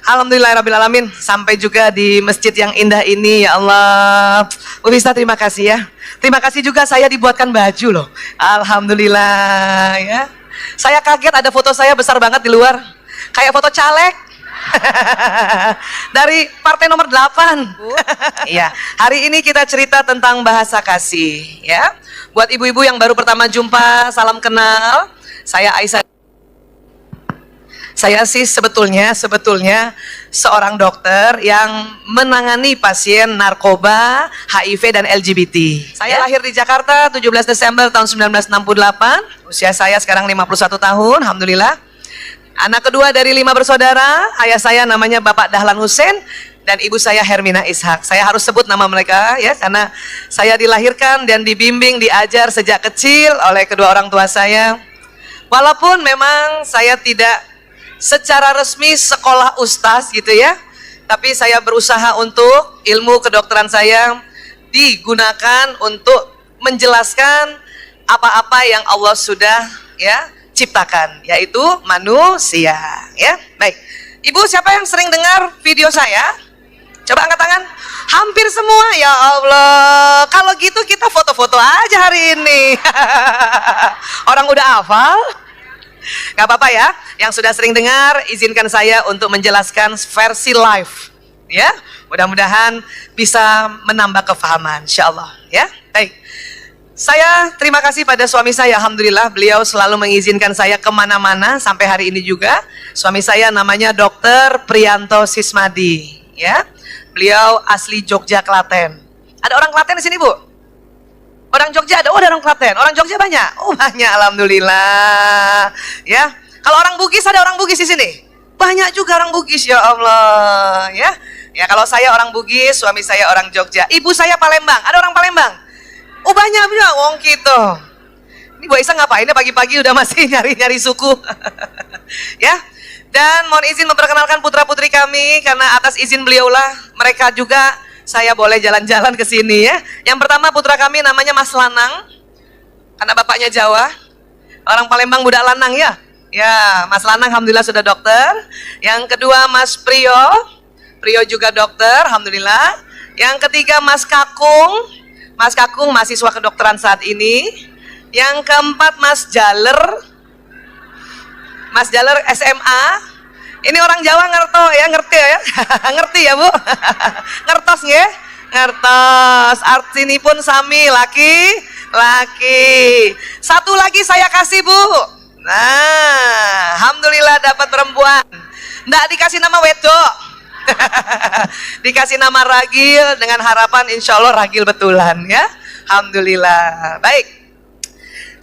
Alhamdulillahirrabbilalamin. Sampai juga di masjid yang indah ini, ya Allah. Bu Vista, terima kasih ya. Terima kasih juga saya dibuatkan baju loh. Alhamdulillah ya. Saya kaget ada foto saya besar banget di luar. Kayak foto caleg. Dari partai nomor 8. Iya, hari ini kita cerita tentang bahasa kasih ya. Buat ibu-ibu yang baru pertama jumpa, salam kenal. Saya Aisyah. Saya sih sebetulnya seorang dokter yang menangani pasien narkoba, HIV dan LGBT. Saya lahir di Jakarta 17 Desember tahun 1968. Usia saya sekarang 51 tahun, alhamdulillah. Anak kedua dari 5 bersaudara. Ayah saya namanya Bapak Dahlan Hussein dan ibu saya Hermina Ishak. Saya harus sebut nama mereka ya, karena saya dilahirkan dan dibimbing, diajar sejak kecil oleh kedua orang tua saya. Walaupun memang saya tidak secara resmi sekolah ustaz gitu ya, tapi saya berusaha untuk ilmu kedokteran saya digunakan untuk menjelaskan apa-apa yang Allah sudah ya ciptakan, yaitu manusia ya. Baik, ibu siapa yang sering dengar video saya? Coba angkat tangan. Hampir semua, ya Allah. Kalau gitu kita foto-foto aja hari ini. Orang udah hafal. Gak apa-apa ya, yang sudah sering dengar, izinkan saya untuk menjelaskan versi live ya. Mudah-mudahan bisa menambah kefahaman, insyaallah ya. Baik, saya terima kasih pada suami saya. Alhamdulillah beliau selalu mengizinkan saya kemana-mana sampai hari ini juga. Suami saya namanya Dr. Priyanto Sismadi ya. Beliau asli Jogja, Klaten. Ada orang Klaten di sini, Bu? Orang Jogja ada? Oh, ada orang Klaten. Orang Jogja banyak? Oh, banyak, alhamdulillah. Ya. Kalau orang Bugis, ada orang Bugis di sini? Banyak juga orang Bugis, ya Allah. Ya. Ya, kalau saya orang Bugis, suami saya orang Jogja. Ibu saya Palembang. Ada orang Palembang? Oh, banyak juga. Wong gitu. Ini Bu Aisyah ngapain ya pagi-pagi udah masih nyari-nyari suku? Ya. Dan mohon izin memperkenalkan putra-putri kami, karena atas izin beliaulah mereka juga saya boleh jalan-jalan ke sini ya. Yang pertama putra kami namanya Mas Lanang, karena bapaknya Jawa. Orang Palembang budak lanang ya. Ya, Mas Lanang alhamdulillah sudah dokter. Yang kedua Mas Priyo. Priyo juga dokter, alhamdulillah. Yang ketiga Mas Kakung. Mas Kakung mahasiswa kedokteran saat ini. Yang keempat Mas Jaler. Mas Jaler SMA. Ini orang Jawa ngerto ya, ngerti ya? Ngerti ya, Bu? Ngertos nggih? Ngertos. Artini pun sami laki. Satu lagi saya kasih, Bu. Nah, alhamdulillah dapat perempuan. Nggak dikasih nama wedok. Dikasih nama Ragil dengan harapan insya Allah Ragil betulan ya. Alhamdulillah. Baik.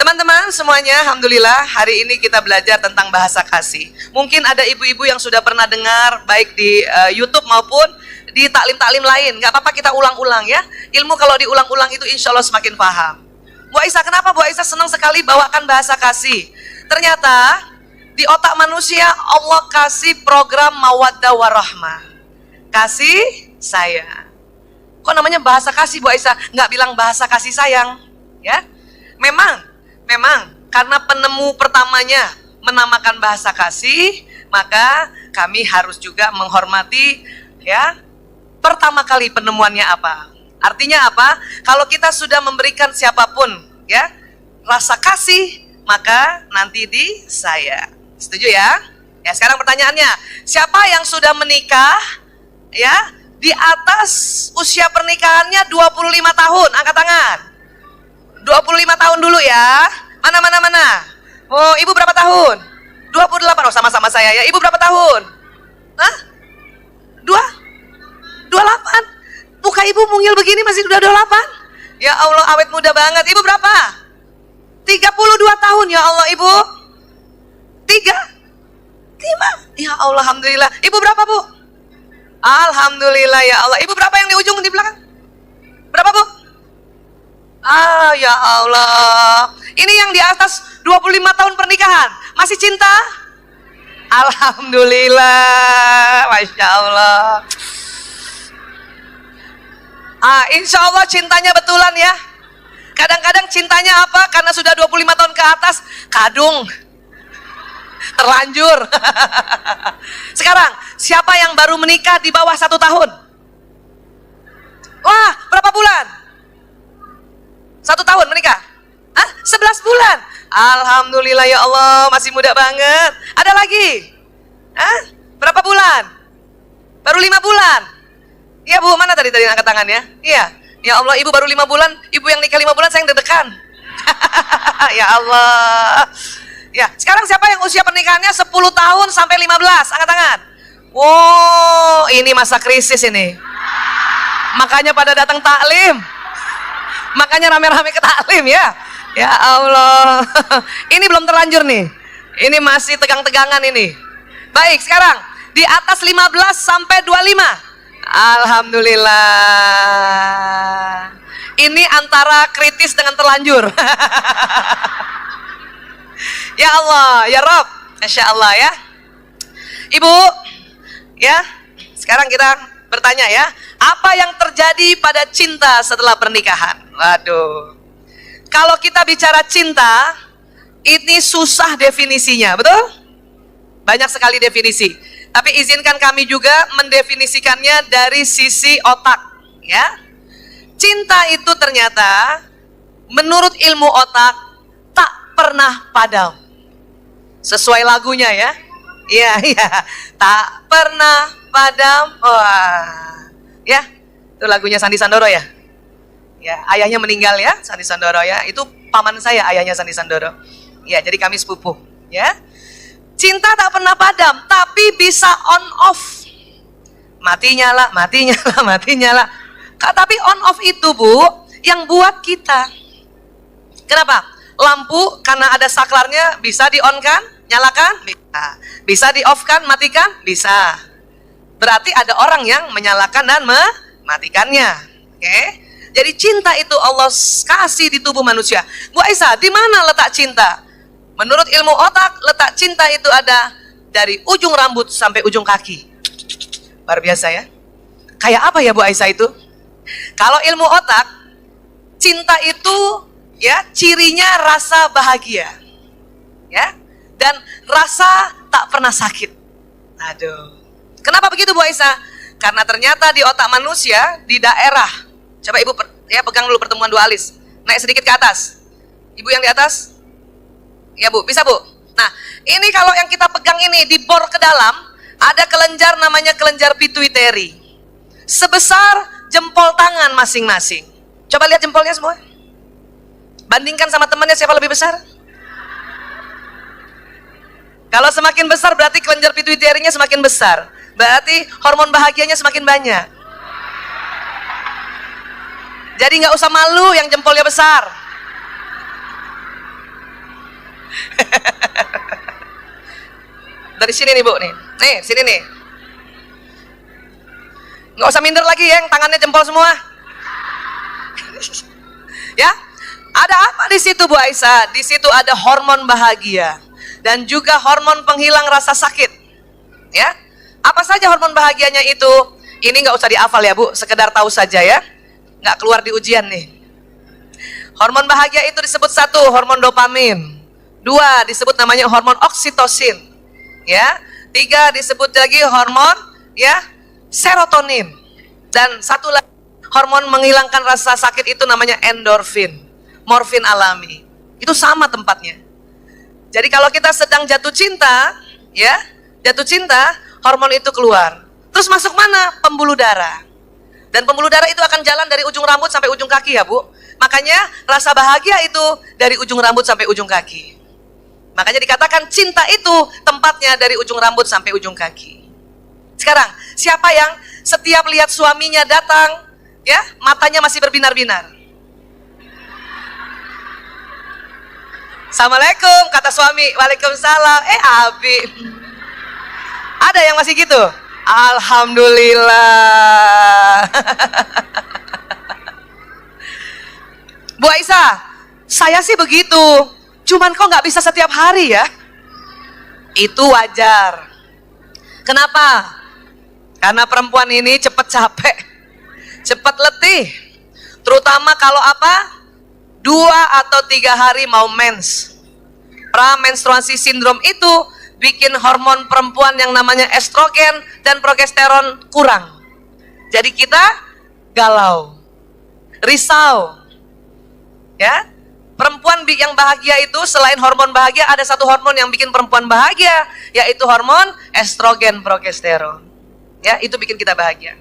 Teman-teman semuanya, alhamdulillah hari ini kita belajar tentang bahasa kasih. Mungkin ada ibu-ibu yang sudah pernah dengar baik di YouTube maupun di taklim-taklim lain. Gak apa-apa kita ulang-ulang ya. Ilmu kalau diulang-ulang itu insya Allah semakin paham. Bu Aisyah, kenapa Bu Aisyah senang sekali bawakan bahasa kasih? Ternyata di otak manusia Allah kasih program mawaddah warahmah. Kasih sayang. Kok namanya bahasa kasih Bu Aisyah? Nggak bilang bahasa kasih sayang ya. Memang karena penemu pertamanya menamakan bahasa kasih, maka kami harus juga menghormati ya pertama kali penemuannya apa. Artinya apa? Kalau kita sudah memberikan siapapun ya rasa kasih, maka nanti disayang. Setuju ya? Ya, sekarang pertanyaannya, siapa yang sudah menikah ya di atas usia pernikahannya 25 tahun? Angkat tangan. 25 tahun dulu ya. Mana. Oh, ibu berapa tahun? 28. Oh, sama-sama saya ya. Ibu berapa tahun? Hah? 28. Muka ibu mungil begini masih udah 28? Ya Allah, awet muda banget. Ibu berapa? 32 tahun ya Allah, ibu. 5. Ya Allah, alhamdulillah. Ibu berapa, Bu? Alhamdulillah ya Allah. Ibu berapa yang di ujung di belakang? Berapa, Bu? Ah, ya Allah. Ini yang di atas 25 tahun pernikahan. Masih cinta? Alhamdulillah. Masya Allah. Insya Allah cintanya betulan ya. Kadang-kadang cintanya apa? Karena sudah 25 tahun ke atas, kadung. Terlanjur. Sekarang, siapa yang baru menikah di bawah 1 tahun? Wah, berapa bulan? 1 tahun menikah? 11 bulan. Alhamdulillah ya Allah, masih muda banget. Ada lagi? Berapa bulan? Baru 5 bulan. Iya Bu, mana tadi angkat tangannya? Iya. Ya Allah, Ibu baru 5 bulan. Ibu yang nikah 5 bulan, saya yang deg-degan. Ya Allah. Ya, sekarang siapa yang usia pernikahannya 10 tahun sampai 15? Angkat tangan. Wow, ini masa krisis ini. Makanya pada datang taklim. Makanya rame-rame ke taklim ya. Ya Allah. Ini belum terlanjur nih. Ini masih tegang-tegangan ini. Baik, sekarang di atas 15 sampai 25. Alhamdulillah. Ini antara kritis dengan terlanjur. Ya Allah, ya Rob. Masya Allah ya. Ibu, ya, sekarang kita bertanya ya. Apa yang terjadi pada cinta setelah pernikahan? Waduh. Kalau kita bicara cinta, ini susah definisinya, betul? Banyak sekali definisi. Tapi izinkan kami juga mendefinisikannya dari sisi otak, ya. Cinta itu ternyata menurut ilmu otak tak pernah padam. Sesuai lagunya ya. Iya, iya. Tak pernah padam. Wah. Ya. Itu lagunya Sandy Sandoro ya. Ya, ayahnya meninggal ya, Sandy Sandoro ya. Itu paman saya, ayahnya Sandy Sandoro. Ya, jadi kami sepupu, ya. Cinta tak pernah padam, tapi bisa on off. Mati nyala, mati nyala, mati nyala. Tapi on off itu Bu, yang buat kita. Kenapa? Lampu karena ada saklarnya bisa di on kan, nyalakan, bisa. Bisa di off kan, matikan, bisa. Berarti ada orang yang menyalakan dan mematikannya. Oke? Jadi cinta itu Allah kasih di tubuh manusia. Bu Aisyah, di mana letak cinta? Menurut ilmu otak, letak cinta itu ada dari ujung rambut sampai ujung kaki. Luar biasa ya. Kayak apa ya Bu Aisyah itu? Kalau ilmu otak, cinta itu ya cirinya rasa bahagia. Ya. Dan rasa tak pernah sakit. Aduh. Kenapa begitu Bu Aisyah? Karena ternyata di otak manusia, di daerah. Coba Ibu ya pegang dulu pertemuan dua alis. Naik sedikit ke atas. Ibu yang di atas. Ya Bu, bisa Bu. Nah, ini kalau yang kita pegang ini dibor ke dalam, ada kelenjar namanya kelenjar pituitary. Sebesar jempol tangan masing-masing. Coba lihat jempolnya semua. Bandingkan sama temannya siapa lebih besar. Kalau semakin besar berarti kelenjar pituitary-nya semakin besar. Berarti hormon bahagianya semakin banyak. Jadi nggak usah malu yang jempolnya besar. Dari sini nih Bu nih. Nih, sini nih. Nggak usah minder lagi ya, yang tangannya jempol semua. Ya. Ada apa di situ Bu Aisyah? Di situ ada hormon bahagia dan juga hormon penghilang rasa sakit. Ya. Apa saja hormon bahagianya itu? Ini nggak usah dihafal ya Bu, sekedar tahu saja ya. Nggak keluar di ujian nih. Hormon bahagia itu disebut 1, hormon dopamin. 2, disebut namanya hormon oksitosin. Ya. 3, disebut lagi hormon ya serotonin. Dan 1 lagi hormon menghilangkan rasa sakit itu namanya endorfin. Morfin alami. Itu sama tempatnya. Jadi kalau kita sedang jatuh cinta, ya, jatuh cinta, hormon itu keluar. Terus masuk mana? Pembuluh darah. Dan pembuluh darah itu akan jalan dari ujung rambut sampai ujung kaki ya Bu. Makanya rasa bahagia itu dari ujung rambut sampai ujung kaki. Makanya dikatakan cinta itu tempatnya dari ujung rambut sampai ujung kaki. Sekarang, siapa yang setiap lihat suaminya datang, ya, matanya masih berbinar-binar? Assalamualaikum, kata suami. Waalaikumsalam. Abi. Ada yang masih gitu? Alhamdulillah. Bu Aisyah, saya sih begitu. Cuman kok nggak bisa setiap hari ya? Itu wajar. Kenapa? Karena perempuan ini cepat capek, cepat letih. Terutama kalau apa? 2 atau 3 hari mau mens. Pramenstruasi sindrom itu bikin hormon perempuan yang namanya estrogen dan progesteron kurang. Jadi kita galau, risau. Ya, perempuan yang bahagia itu selain hormon bahagia ada satu hormon yang bikin perempuan bahagia, yaitu hormon estrogen progesteron. Ya, itu bikin kita bahagia.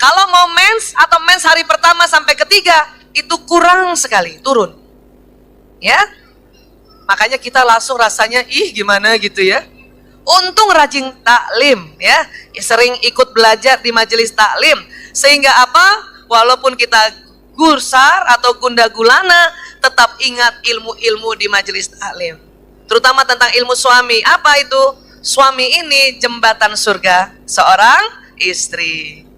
Kalau mau mens atau mens hari pertama sampai ketiga itu kurang sekali, turun. Ya, makanya kita langsung rasanya gimana gitu ya. Untung rajin taklim ya, sering ikut belajar di majelis taklim, sehingga apa? Walaupun kita gusar atau gunda gulana, tetap ingat ilmu-ilmu di majelis taklim. Terutama tentang ilmu suami. Apa itu? Suami ini jembatan surga seorang istri.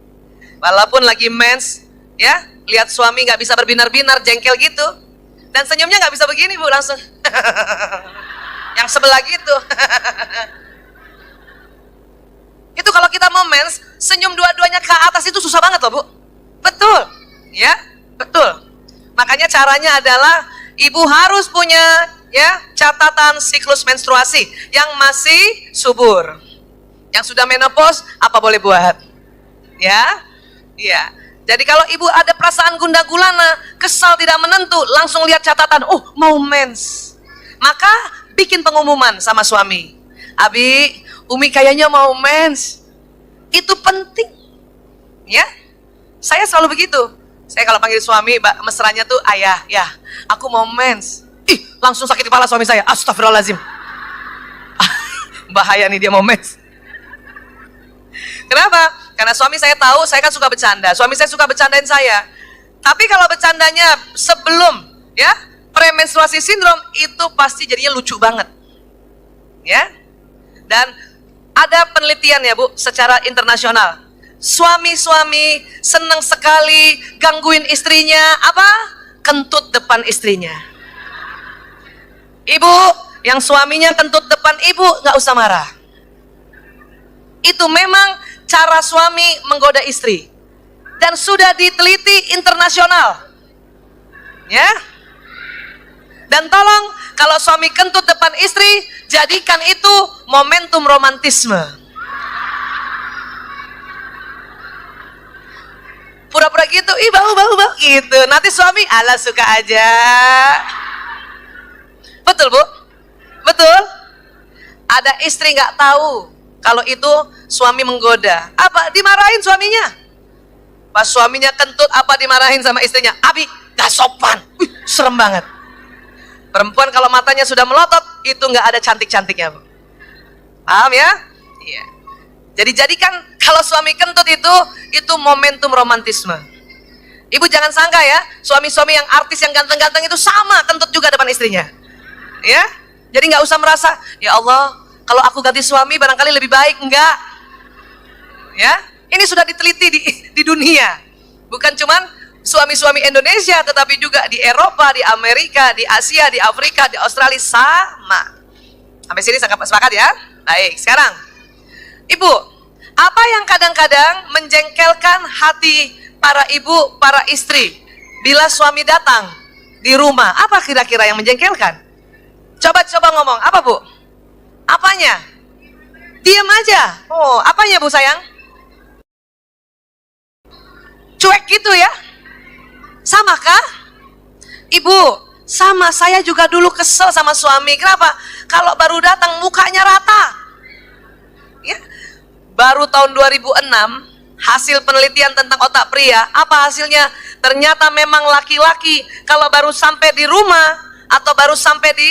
Walaupun lagi mens, ya, lihat suami nggak bisa berbinar-binar, jengkel gitu, dan senyumnya nggak bisa begini bu, langsung yang sebelah gitu. Itu kalau kita mau mens, senyum dua-duanya ke atas itu susah banget loh bu. Betul, ya. Betul. Makanya caranya adalah ibu harus punya ya catatan siklus menstruasi yang masih subur. Yang sudah menopause apa boleh buat? Ya. Iya. Jadi kalau ibu ada perasaan gundah gulana, kesal tidak menentu, langsung lihat catatan, oh mau mens. Maka bikin pengumuman sama suami. Abi, Umi kayaknya mau mens. Itu penting. Ya. Saya selalu begitu. Saya kalau panggil suami, mesranya tuh ayah, ya, aku mau mens. Langsung sakit kepala suami saya. Astagfirullahaladzim. Bahaya nih dia mau mens. Kenapa? Karena suami saya tahu, saya kan suka bercanda. Suami saya suka bercandain saya. Tapi kalau bercandanya sebelum, ya, premenstruasi sindrom, itu pasti jadinya lucu banget. Ya. Dan ada penelitian ya Bu, secara internasional. Suami-suami senang sekali gangguin istrinya, apa? Kentut depan istrinya. Ibu, yang suaminya kentut depan ibu, nggak usah marah. Itu memang cara suami menggoda istri. Dan sudah diteliti internasional. Ya. Dan tolong, kalau suami kentut depan istri, jadikan itu momentum romantisme. Pura-pura gitu, bau gitu. Nanti suami, ala suka aja. Betul bu? Betul? Ada istri nggak tahu kalau itu suami menggoda. Apa? Dimarahin suaminya. Pas suaminya kentut, apa dimarahin sama istrinya? Abi, gak sopan. Serem banget. Perempuan kalau matanya sudah melotot, itu nggak ada cantik-cantiknya bu. Paham ya? Iya. Jadi jadikan kalau suami kentut itu momentum romantisme. Ibu jangan sangka ya, suami-suami yang artis yang ganteng-ganteng itu sama kentut juga depan istrinya. Ya, jadi nggak usah merasa, ya Allah, kalau aku ganti suami barangkali lebih baik, enggak. Ya, ini sudah diteliti di dunia. Bukan cuman suami-suami Indonesia, tetapi juga di Eropa, di Amerika, di Asia, di Afrika, di Australia sama. Sampai sini sepakat ya? Baik, sekarang Ibu, apa yang kadang-kadang menjengkelkan hati para ibu, para istri bila suami datang di rumah? Apa kira-kira yang menjengkelkan? Coba ngomong, apa bu? Apanya? Diam aja. Oh, apanya bu sayang? Cuek gitu ya? Sama kah? Ibu, sama, saya juga dulu kesel sama suami. Kenapa? Kalau baru datang mukanya rata. Ya. Baru tahun 2006 hasil penelitian tentang otak pria, apa hasilnya? Ternyata memang laki-laki kalau baru sampai di rumah atau baru sampai di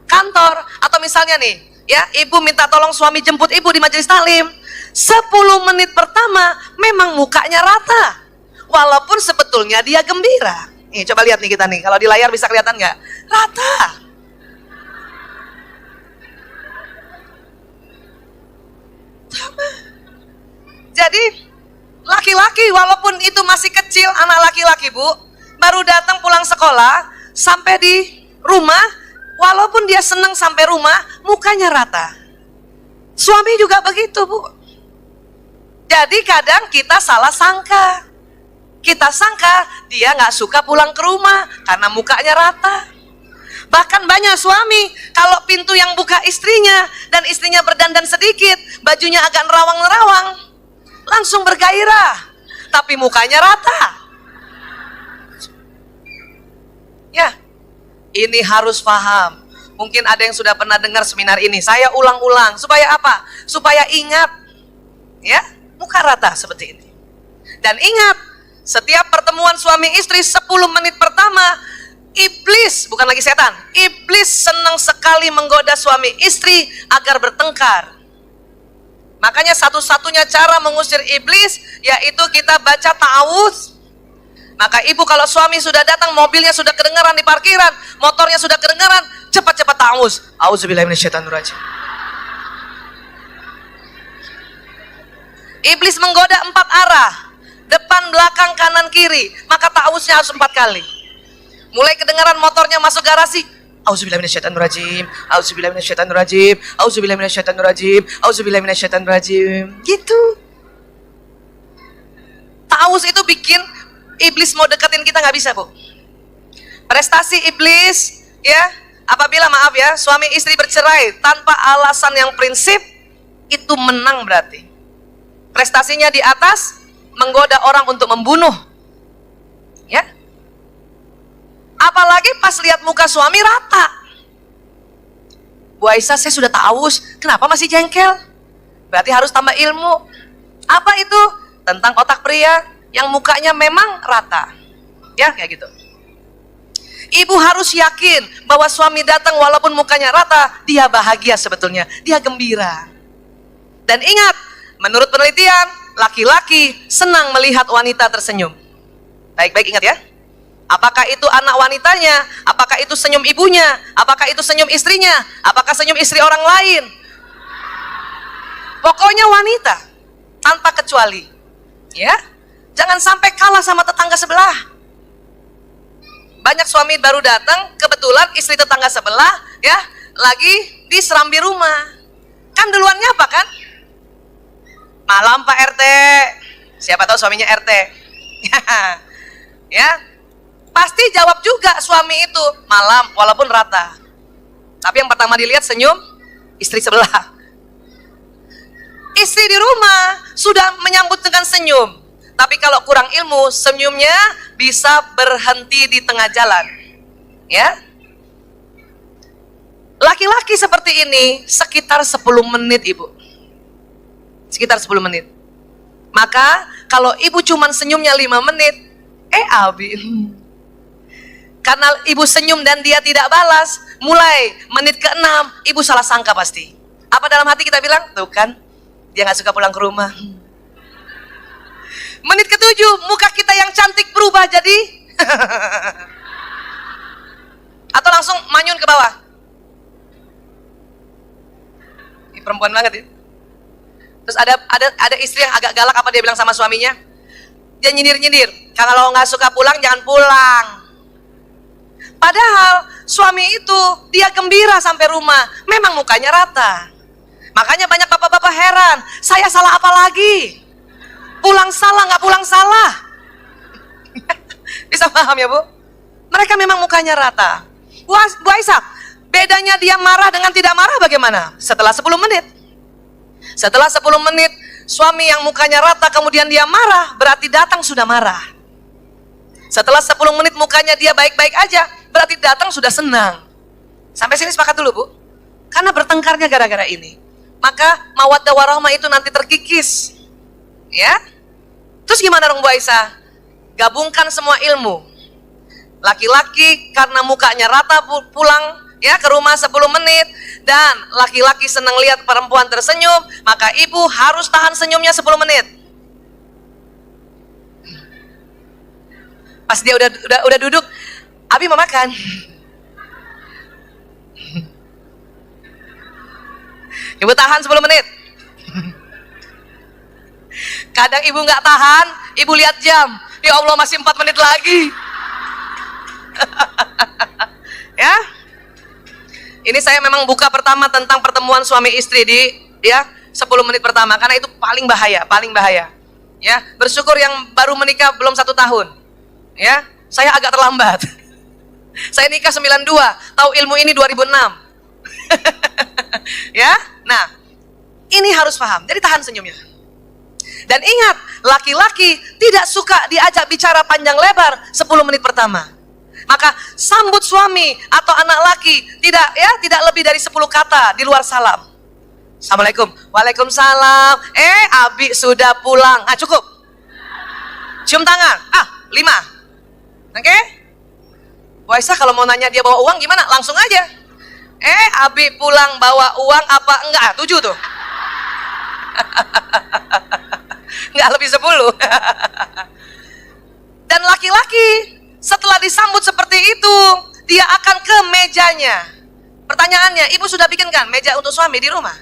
kantor, atau misalnya nih, ya, ibu minta tolong suami jemput ibu di majelis taklim, 10 menit pertama memang mukanya rata, walaupun sebetulnya dia gembira. Nih, coba lihat nih kita nih, kalau di layar bisa kelihatan nggak? Rata. Jadi laki-laki walaupun itu masih kecil, anak laki-laki bu, baru datang pulang sekolah, sampai di rumah, walaupun dia senang sampai rumah, mukanya rata. Suami juga begitu bu. Jadi kadang kita salah sangka. Kita sangka dia nggak suka pulang ke rumah karena mukanya rata. Bahkan banyak suami, kalau pintu yang buka istrinya, dan istrinya berdandan sedikit, bajunya agak nerawang-nerawang, langsung bergairah. Tapi mukanya rata. Ya, ini harus paham. Mungkin ada yang sudah pernah dengar seminar ini. Saya ulang-ulang, supaya apa? Supaya ingat. Ya, muka rata seperti ini. Dan ingat, setiap pertemuan suami istri 10 menit pertama, iblis, bukan lagi setan, iblis senang sekali menggoda suami istri agar bertengkar. Makanya satu-satunya cara mengusir iblis yaitu kita baca ta'awudz. Maka ibu kalau suami sudah datang, mobilnya sudah kedengaran di parkiran, motornya sudah kedengaran, cepat-cepat ta'awudz. A'udzubillahi minasyaitonirrajim. Iblis menggoda 4 arah, depan, belakang, kanan, kiri. Maka ta'awudznya harus 4 kali. Mulai kedengaran motornya masuk garasi, auzubillahi minasyaitonirrajim, auzubillahi minasyaitonirrajim, auzubillahi minasyaitonirrajim, auzubillahi minasyaitonirrajim. Gitu. Ta'awudz itu bikin iblis mau deketin kita nggak bisa, Bu. Prestasi iblis, ya, apabila maaf ya, suami istri bercerai tanpa alasan yang prinsip, itu menang berarti. Prestasinya di atas, menggoda orang untuk membunuh. Ya. Apalagi pas lihat muka suami rata. Bu Aisyah, saya sudah ta'awudz, kenapa masih jengkel? Berarti harus tambah ilmu. Apa itu? Tentang otak pria yang mukanya memang rata. Ya, kayak gitu. Ibu harus yakin bahwa suami datang walaupun mukanya rata, dia bahagia sebetulnya, dia gembira. Dan ingat, menurut penelitian, laki-laki senang melihat wanita tersenyum. Baik-baik ingat ya. Apakah itu anak wanitanya? Apakah itu senyum ibunya? Apakah itu senyum istrinya? Apakah senyum istri orang lain? Pokoknya wanita, tanpa kecuali. Ya, jangan sampai kalah sama tetangga sebelah. Banyak suami baru datang, kebetulan istri tetangga sebelah, ya, lagi di serambi rumah. Kan duluan nyapa kan? Malam Pak RT. Siapa tahu suaminya RT. Ya. Pasti jawab juga suami itu, malam walaupun rata. Tapi yang pertama dilihat senyum istri sebelah. Istri di rumah sudah menyambut dengan senyum. Tapi kalau kurang ilmu, senyumnya bisa berhenti di tengah jalan. Ya. Laki-laki seperti ini sekitar 10 menit, Ibu. Sekitar 10 menit. Maka kalau ibu cuman senyumnya 5 menit, Abi. Karena ibu senyum dan dia tidak balas, mulai menit ke-6 ibu salah sangka pasti. Apa dalam hati kita bilang? Tuh kan, dia gak suka pulang ke rumah. Menit ke-7 muka kita yang cantik berubah jadi atau langsung manyun ke bawah. Ini perempuan banget ya. Terus ada istri yang agak galak, apa dia bilang sama suaminya? Dia nyindir-nyindir, kalau nggak suka pulang jangan pulang. Padahal suami itu dia gembira sampai rumah, memang mukanya rata. Makanya banyak bapak-bapak heran, saya salah apa lagi? Pulang salah nggak pulang salah? Bisa paham ya Bu? Mereka memang mukanya rata. Bu Aisyah, bedanya dia marah dengan tidak marah bagaimana? Setelah 10 menit. Setelah 10 menit, suami yang mukanya rata kemudian dia marah, berarti datang sudah marah. Setelah 10 menit mukanya dia baik-baik aja, berarti datang sudah senang. Sampai sini sepakat dulu Bu. Karena bertengkarnya gara-gara ini. Maka mawaddah warahmah itu nanti terkikis. Ya. Terus gimana dong Bu Aisyah? Gabungkan semua ilmu. Laki-laki karena mukanya rata pulang ya ke rumah 10 menit, dan laki-laki senang lihat perempuan tersenyum, maka ibu harus tahan senyumnya 10 menit. Pas dia udah duduk, Abi mau makan. Ibu tahan 10 menit. Kadang ibu nggak tahan, ibu lihat jam. Ya Allah, masih 4 menit lagi. Ya. Ini saya memang buka pertama tentang pertemuan suami istri di ya 10 menit pertama, karena itu paling bahaya, paling bahaya. Ya, bersyukur yang baru menikah belum 1 tahun. Ya, saya agak terlambat. Saya nikah 92, tahu ilmu ini 2006. Ya, nah ini harus paham. Jadi tahan senyumnya. Dan ingat, laki-laki tidak suka diajak bicara panjang lebar 10 menit pertama. Maka sambut suami atau anak laki tidak lebih dari 10 kata di luar salam. Assalamualaikum. Waalaikumsalam. Abi sudah pulang. Cukup. Cium tangan. 5. Oke? Bu Aisyah kalau mau nanya dia bawa uang gimana? Langsung aja. Abi pulang bawa uang apa enggak? 7 tuh. Enggak lebih 10. Dan laki-laki setelah disambut seperti itu, dia akan ke mejanya. Pertanyaannya, ibu sudah bikinkan meja untuk suami di rumah?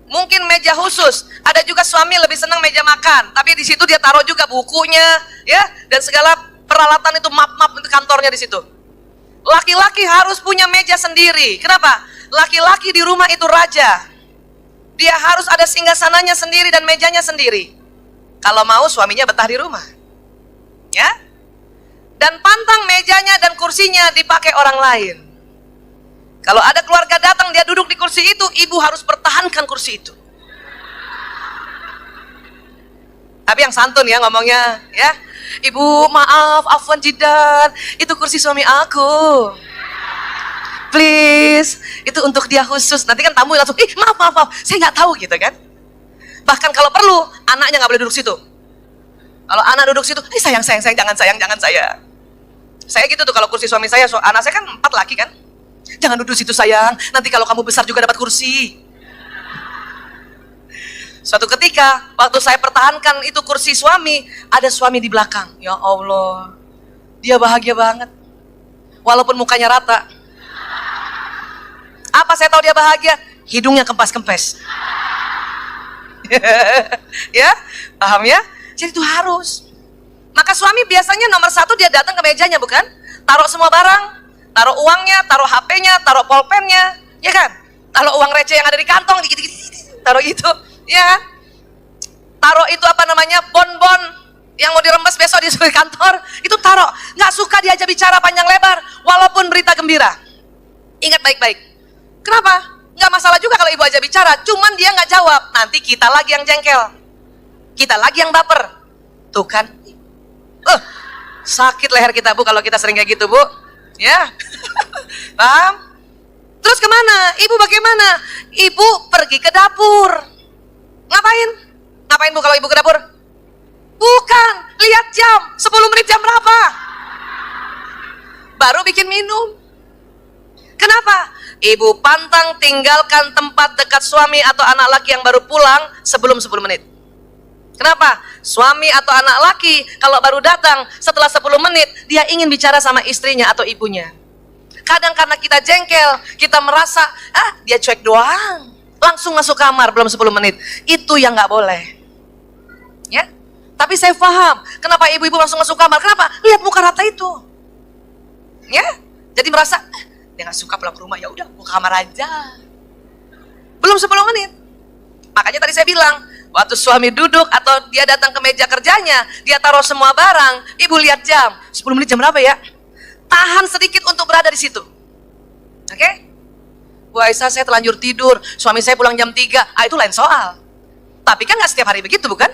Mungkin meja khusus. Ada juga suami lebih senang meja makan, tapi di situ dia taruh juga bukunya, ya, dan segala peralatan itu map untuk kantornya di situ. Laki-laki harus punya meja sendiri. Kenapa? Laki-laki di rumah itu raja. Dia harus ada singgasananya sendiri dan mejanya sendiri. Kalau mau suaminya betah di rumah, ya. Dan pantang mejanya dan kursinya dipakai orang lain. Kalau ada keluarga datang, dia duduk di kursi itu, ibu harus pertahankan kursi itu. Tapi yang santun ya ngomongnya, ya. Ibu maaf, afwan jidan, itu kursi suami aku. Please, itu untuk dia khusus. Nanti kan tamu langsung, maaf, saya nggak tahu gitu kan. Bahkan kalau perlu, anaknya nggak boleh duduk situ. Kalau anak duduk situ, sayang, jangan saya. Saya gitu tuh kalau kursi suami saya, anak saya kan 4 laki kan. Jangan duduk situ sayang, nanti kalau kamu besar juga dapat kursi. Suatu ketika, waktu saya pertahankan itu kursi suami, ada suami di belakang. Ya Allah, dia bahagia banget. Walaupun mukanya rata. Apa saya tahu dia bahagia? Hidungnya kempes-kempes. Ya, paham ya? Jadi itu harus. Maka suami biasanya nomor 1 dia datang ke mejanya, bukan? Taruh semua barang. Taruh uangnya, taruh HP-nya, taruh pulpennya, ya kan? Taruh uang receh yang ada di kantong, taruh gitu, ya kan? Taruh itu bon-bon yang mau diremes besok di kantor, itu taruh. Nggak suka diajak bicara panjang lebar, walaupun berita gembira. Ingat baik-baik. Kenapa? Nggak masalah juga kalau ibu ajak bicara, cuman dia nggak jawab. Nanti kita lagi yang jengkel, kita lagi yang baper. Tuh kan? Sakit leher kita, Bu, kalau kita sering kayak gitu, Bu. Ya, paham? Terus kemana? Ibu bagaimana? Ibu pergi ke dapur. Ngapain? Ngapain Bu kalau ibu ke dapur? Bukan, lihat jam. 10 menit jam berapa? Baru bikin minum. Kenapa? Ibu pantang tinggalkan tempat dekat suami atau anak laki yang baru pulang sebelum 10 menit. Kenapa? Suami atau anak laki kalau baru datang setelah 10 menit, dia ingin bicara sama istrinya atau ibunya. Kadang karena kita jengkel, kita merasa, dia cuek doang, langsung masuk kamar belum 10 menit. Itu yang nggak boleh. Ya? Tapi saya paham, kenapa ibu-ibu langsung masuk kamar. Kenapa? Lihat muka rata itu. Ya? Jadi merasa, dia nggak suka pulang ke rumah, ya udah, mau kamar aja. Belum 10 menit. Makanya tadi saya bilang, waktu suami duduk atau dia datang ke meja kerjanya, dia taruh semua barang, ibu lihat jam, 10 menit jam berapa ya? Tahan sedikit untuk berada di situ. Oke? Bu Aisyah, saya terlanjur tidur, suami saya pulang jam 3, itu lain soal. Tapi kan nggak setiap hari begitu, bukan?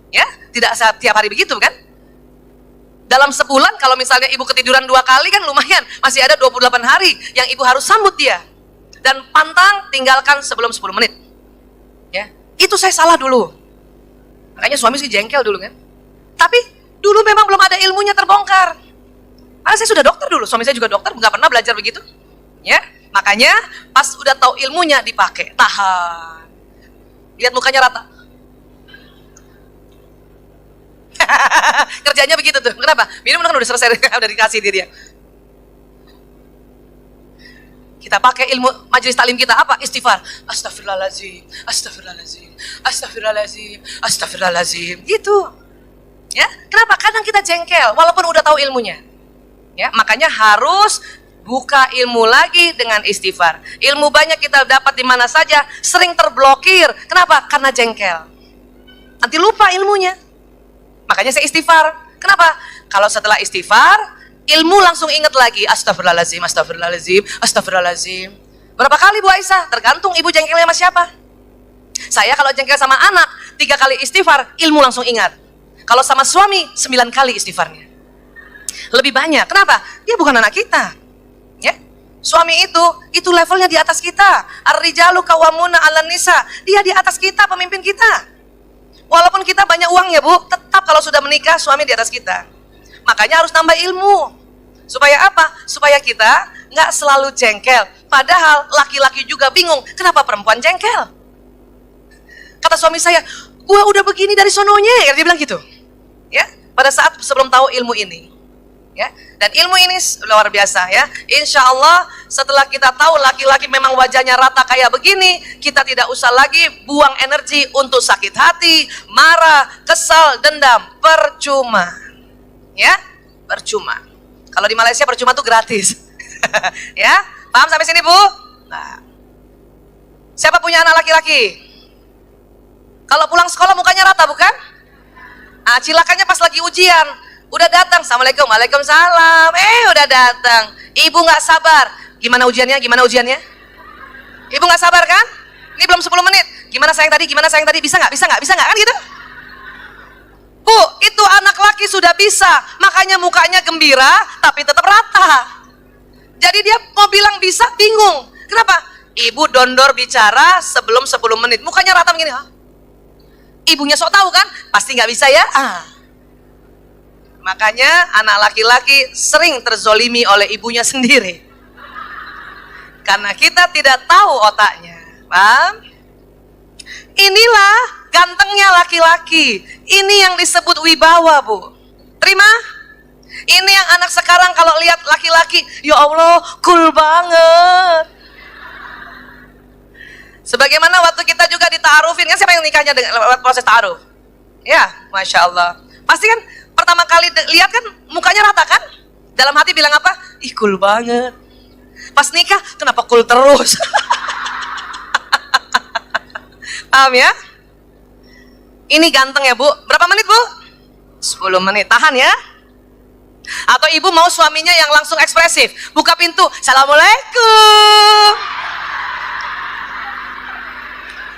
Ya, tidak setiap hari begitu, bukan? Dalam sebulan kalau misalnya ibu ketiduran 2 kali kan lumayan, masih ada 28 hari yang ibu harus sambut dia. Dan pantang tinggalkan sebelum 10 menit. Ya, itu saya salah dulu. Makanya suami sih jengkel dulu kan. Tapi dulu memang belum ada ilmunya terbongkar. Karena saya sudah dokter dulu, suami saya juga dokter, nggak pernah belajar begitu. Ya, makanya pas udah tahu ilmunya dipakai. Tahan. Lihat mukanya rata. Kerjanya begitu tuh. Kenapa? Minum kan udah selesai, udah dikasih dia. Kita pakai ilmu majelis taklim kita apa? Istighfar. Astagfirullahaladzim, astagfirullahaladzim, astagfirullahaladzim, astagfirullahaladzim. Gitu. Ya, kenapa? Kadang kita jengkel walaupun udah tahu ilmunya. Ya, makanya harus buka ilmu lagi dengan istighfar. Ilmu banyak kita dapat di mana saja, sering terblokir. Kenapa? Karena jengkel. Nanti lupa ilmunya. Makanya saya istighfar. Kenapa? Kalau setelah istighfar, ilmu langsung ingat lagi, astagfirullahaladzim, astagfirullahaladzim, astagfirullahaladzim. Berapa kali Bu Aisyah? Tergantung ibu jengkelnya sama siapa. Saya kalau jengkel sama anak 3 kali istighfar, ilmu langsung ingat. Kalau sama suami 9 kali istighfarnya. Lebih banyak. Kenapa? Dia bukan anak kita. Ya. Suami itu levelnya di atas kita. Ar-rijalu qawwamuna 'alan nisa. Dia di atas kita, pemimpin kita. Walaupun kita banyak uang ya Bu, tetap kalau sudah menikah suami di atas kita. Makanya harus nambah ilmu. Supaya apa? Supaya kita nggak selalu jengkel. Padahal laki-laki juga bingung, kenapa perempuan jengkel? Kata suami saya, gua udah begini dari sononya, dia bilang gitu. Ya, pada saat sebelum tahu ilmu ini. Ya, dan ilmu ini luar biasa ya. Insya Allah setelah kita tahu laki-laki memang wajahnya rata kayak begini, kita tidak usah lagi buang energi untuk sakit hati, marah, kesal, dendam, percuma. Ya, percuma. Kalau di Malaysia percuma tuh gratis. Ya, paham sampai sini Bu? Nah, siapa punya anak laki-laki? Kalau pulang sekolah mukanya rata bukan? Ah, cilakannya pas lagi ujian, udah datang, assalamualaikum, waalaikumsalam, udah datang, ibu nggak sabar, gimana ujiannya, gimana ujiannya? Ibu nggak sabar kan? Ini belum 10 menit, gimana sayang tadi, bisa nggak, kan gitu? Bu, itu anak laki sudah bisa, makanya mukanya gembira, tapi tetap rata. Jadi dia mau bilang bisa, bingung. Kenapa? Ibu dondor bicara sebelum 10 menit, mukanya rata begini. Hah? Ibunya sok tahu kan? Pasti nggak bisa ya? Makanya anak laki-laki sering terzolimi oleh ibunya sendiri. Karena kita tidak tahu otaknya. Paham? Inilah gantengnya laki-laki. Ini yang disebut wibawa Bu. Terima? Ini yang anak sekarang kalau lihat laki-laki, ya Allah, cool banget. Sebagaimana waktu kita juga dita'arufin, kan siapa yang nikahnya lewat proses ta'aruf? Ya, Masya Allah. Pasti kan pertama kali lihat kan mukanya rata kan? Dalam hati bilang apa? Ih, cool banget. Pas nikah, kenapa cool terus? Paham ya? Ini ganteng ya Bu. Berapa menit Bu? 10 menit. Tahan ya. Atau ibu mau suaminya yang langsung ekspresif, buka pintu, assalamualaikum.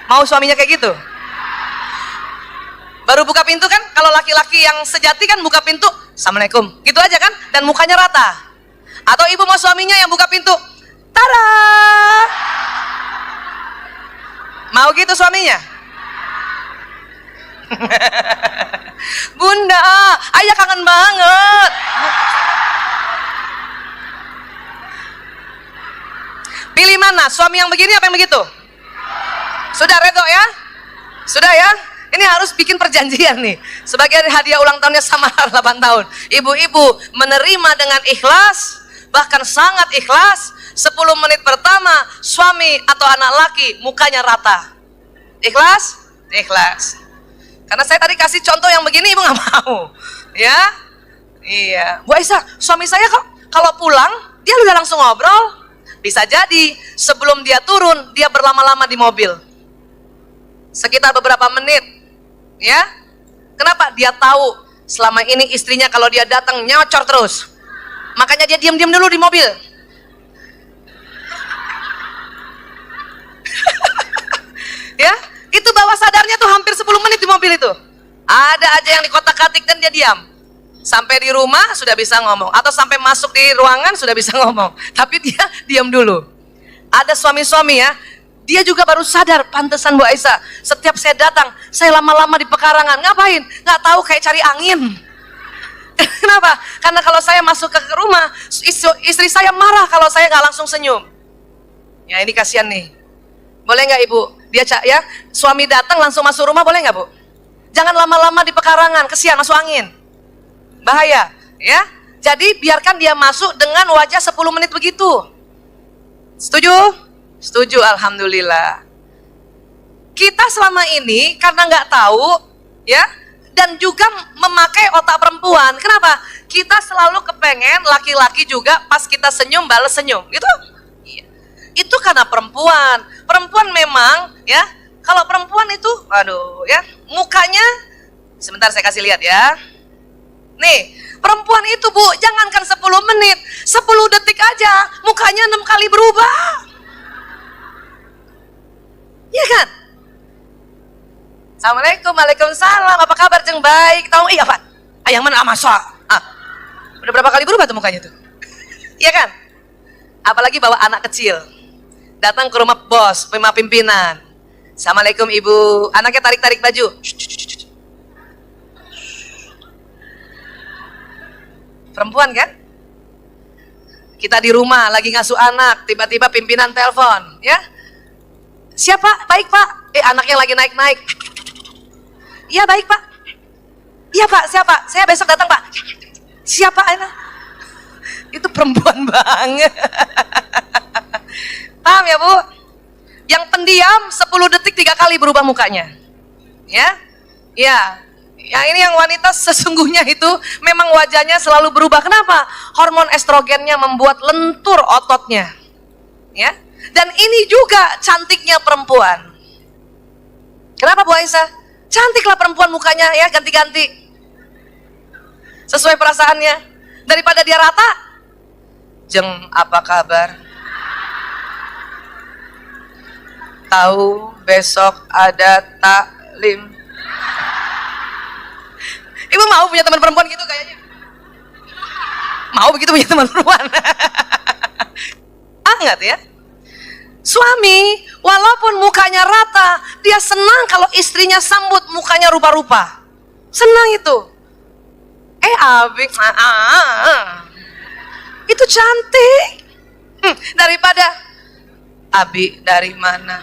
Mau suaminya kayak gitu? Baru buka pintu kan, kalau laki-laki yang sejati kan buka pintu, assalamualaikum, gitu aja kan, dan mukanya rata. Atau ibu mau suaminya yang buka pintu, tada, mau gitu suaminya? Bunda, ayah kangen banget. Pilih mana? Suami yang begini apa yang begitu? Sudah redo ya? Sudah ya? Ini harus bikin perjanjian nih. Sebagai hadiah ulang tahunnya sama 8 tahun. Ibu-ibu menerima dengan ikhlas, bahkan sangat ikhlas. 10 menit pertama suami atau anak laki mukanya rata. Ikhlas? Ikhlas. Karena saya tadi kasih contoh yang begini ibu nggak mau, ya? Iya, Bu Aisyah, suami saya kok kalau pulang dia udah langsung ngobrol. Bisa jadi sebelum dia turun dia berlama-lama di mobil, sekitar beberapa menit, ya? Kenapa? Dia tahu selama ini istrinya kalau dia datang nyocor terus, makanya dia diam-diam dulu di mobil. Ya? Itu bawah sadarnya tuh hampir 10 menit di mobil itu. Ada aja yang dikotak-katik dan dia diam. Sampai di rumah sudah bisa ngomong. Atau sampai masuk di ruangan sudah bisa ngomong. Tapi dia diam dulu. Ada suami-suami ya, dia juga baru sadar, pantesan Bu Aisyah, setiap saya datang, saya lama-lama di pekarangan. Ngapain? Nggak tahu, kayak cari angin. Kenapa? Karena kalau saya masuk ke rumah, istri saya marah kalau saya nggak langsung senyum. Ya ini kasihan nih. Boleh nggak Ibu? Dia ya, suami datang langsung masuk rumah, boleh nggak Bu? Jangan lama-lama di pekarangan, kesian masuk angin, bahaya ya. Jadi biarkan dia masuk dengan wajah 10 menit begitu. Setuju? Setuju, alhamdulillah. Kita selama ini karena nggak tahu ya, dan juga memakai otak perempuan. Kenapa? Kita selalu kepengen laki-laki juga pas kita senyum balas senyum, gitu. Itu karena perempuan. Perempuan memang ya, kalau perempuan itu, aduh ya, mukanya sebentar saya kasih lihat ya. Nih, perempuan itu Bu, jangankan 10 menit, 10 detik aja mukanya 6 kali berubah. Iya kan? Assalamualaikum, waalaikumsalam, apa kabar Jeng? Baik, tahu iya Pak? Yang mana masa? Udah berapa kali berubah tuh mukanya tuh? Iya kan? Apalagi bawa anak kecil, datang ke rumah bos, rumah pimpinan. Assalamualaikum Ibu, anaknya tarik-tarik baju. Perempuan kan? Kita di rumah lagi ngasuh anak, tiba-tiba pimpinan telepon, ya? Siapa? Baik Pak. Anaknya lagi naik-naik. Iya baik Pak. Iya Pak, siapa? Saya besok datang Pak. Siapa? Itu perempuan banget. Paham ya Bu? Yang pendiam 10 detik 3 kali berubah mukanya. Ya? Ya. Ya ini yang wanita sesungguhnya itu memang wajahnya selalu berubah. Kenapa? Hormon estrogennya membuat lentur ototnya. Ya. Dan ini juga cantiknya perempuan. Kenapa Bu Aisyah? Cantiklah perempuan mukanya ya, ganti-ganti. Sesuai perasaannya. Daripada dia rata. Jeng, apa kabar? Tahu besok ada taklim. Ibu mau punya teman perempuan gitu kayaknya? Mau begitu punya teman perempuan? Hangat ya? Suami, walaupun mukanya rata, dia senang kalau istrinya sambut mukanya rupa-rupa. Senang itu. Abi, itu cantik. Daripada, Abi dari mana?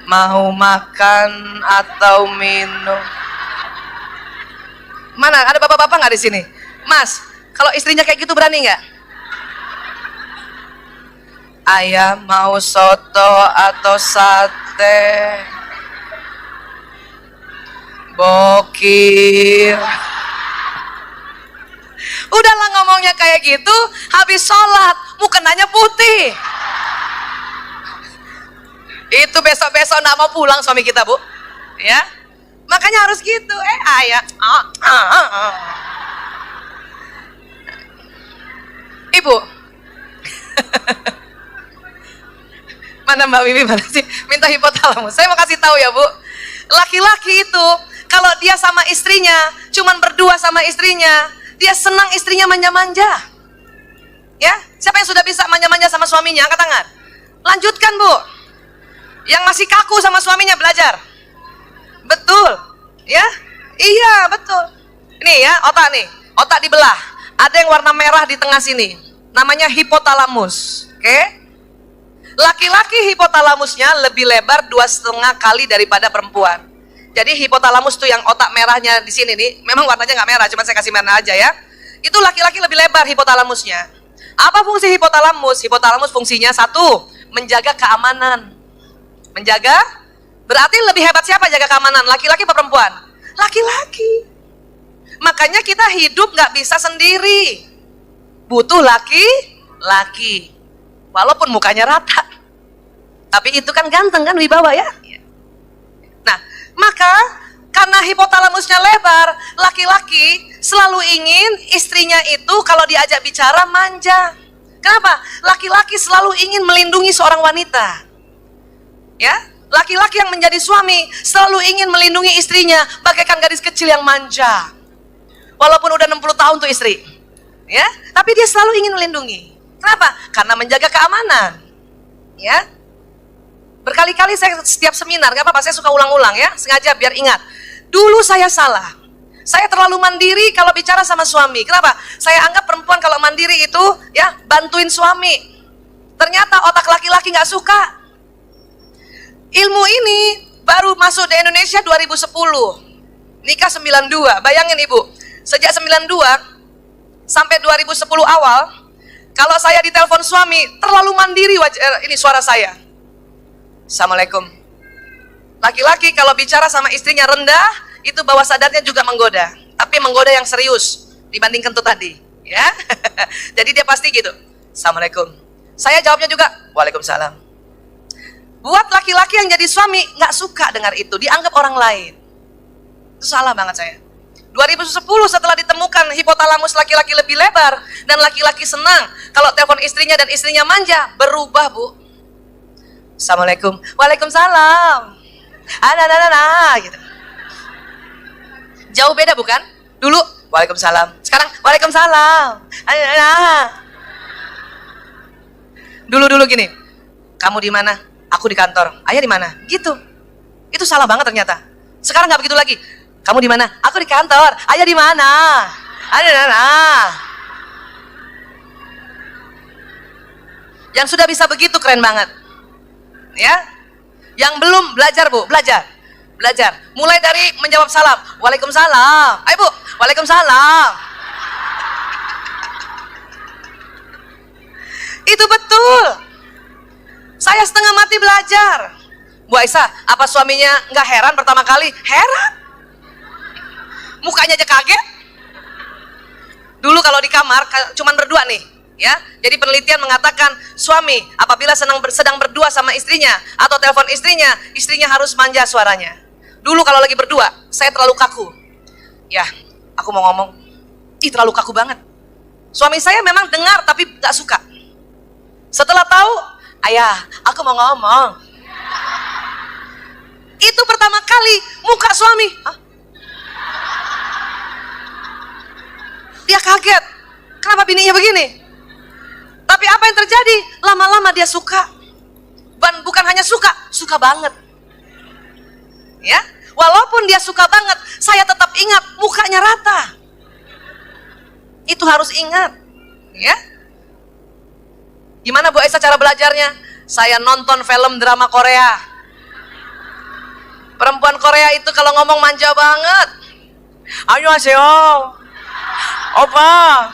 Mau makan atau minum? Mana? Ada bapak-bapak nggak di sini? Mas, kalau istrinya kayak gitu berani nggak? Ayam mau soto atau sate? Bokir. Udahlah ngomongnya kayak gitu, habis sholat mukanya putih. Itu besok-besok nggak mau pulang suami kita Bu, ya. Makanya harus gitu. Ayah. Ibu. Mana Mbak Wiwi mana sih? Minta hipotalamus. Saya mau kasih tahu ya Bu. Laki-laki itu kalau dia sama istrinya, cuman berdua sama istrinya, dia senang istrinya manja-manja. Ya, siapa yang sudah bisa manja-manja sama suaminya? Angkat tangan. Lanjutkan Bu. Yang masih kaku sama suaminya belajar. Betul. Ya? Iya, betul. Ini ya, otak nih. Otak dibelah. Ada yang warna merah di tengah sini. Namanya hipotalamus. Oke? Laki-laki hipotalamusnya lebih lebar 2,5 kali daripada perempuan. Jadi hipotalamus tuh yang otak merahnya di sini nih, memang warnanya nggak merah, cuma saya kasih merah aja ya. Itu laki-laki lebih lebar hipotalamusnya. Apa fungsi hipotalamus? Hipotalamus fungsinya satu, menjaga keamanan. Menjaga? Berarti lebih hebat siapa jaga keamanan? Laki-laki atau perempuan? Laki-laki. Makanya kita hidup nggak bisa sendiri. Butuh laki-laki. Walaupun mukanya rata. Tapi itu kan ganteng kan, wibawa ya. Nah, maka karena hipotalamusnya lebar, laki-laki selalu ingin istrinya itu kalau diajak bicara manja. Kenapa? Laki-laki selalu ingin melindungi seorang wanita. Ya, laki-laki yang menjadi suami selalu ingin melindungi istrinya bagaikan gadis kecil yang manja. Walaupun udah 60 tahun tuh istri. Ya, tapi dia selalu ingin melindungi. Kenapa? Karena menjaga keamanan. Ya. Berkali-kali saya setiap seminar, gak apa-apa, saya suka ulang-ulang ya, sengaja biar ingat. Dulu saya salah. Saya terlalu mandiri kalau bicara sama suami. Kenapa? Saya anggap perempuan kalau mandiri itu ya bantuin suami. Ternyata otak laki-laki gak suka. Ilmu ini baru masuk di Indonesia 2010. Nikah 92. Bayangin Ibu, sejak 92 sampai 2010 awal, kalau saya ditelepon suami, terlalu mandiri ini suara saya. Assalamualaikum. Laki-laki kalau bicara sama istrinya rendah, itu bawah sadarnya juga menggoda. Tapi menggoda yang serius dibandingkan tuh tadi. Ya. Jadi dia pasti gitu. Assalamualaikum. Saya jawabnya juga, Waalaikumsalam. Buat laki-laki yang jadi suami, nggak suka dengar itu. Dianggap orang lain. Itu salah banget saya. 2010 setelah ditemukan hipotalamus laki-laki lebih lebar dan laki-laki senang kalau telepon istrinya dan istrinya manja, berubah, Bu. Assalamualaikum. Waalaikumsalam. Gitu. Jauh beda bukan? Dulu Waalaikumsalam. Sekarang Waalaikumsalam. Dulu gini. Kamu di mana? Aku di kantor. Ayah di mana? Gitu. Itu salah banget ternyata. Sekarang nggak begitu lagi. Kamu di mana? Aku di kantor. Ayah di mana? Yang sudah bisa begitu keren banget. Ya. Yang belum belajar, Bu, belajar. Mulai dari menjawab salam. Waalaikumsalam. Ayo, Bu. Waalaikumsalam. Itu betul. Saya setengah mati belajar. Bu Aisyah, apa suaminya nggak heran pertama kali? Heran. Mukanya aja kaget. Dulu kalau di kamar cuman berdua nih, ya. Jadi penelitian mengatakan suami apabila sedang berdua sama istrinya atau telepon istrinya harus manja suaranya. Dulu kalau lagi berdua, saya terlalu kaku. Ya, aku mau ngomong, terlalu kaku banget. Suami saya memang dengar tapi gak suka. Setelah tahu, ayah, aku mau ngomong. Itu pertama kali muka suami. Hah? Dia kaget. Kenapa bininya begini? Tapi apa yang terjadi? Lama-lama dia suka. Dan bukan hanya suka, suka banget. Ya, walaupun dia suka banget, saya tetap ingat mukanya rata. Itu harus ingat. Ya. Gimana Bu Aisyah cara belajarnya? Saya nonton film drama Korea. Perempuan Korea itu kalau ngomong manja banget. Annyeonghaseyo. Opa,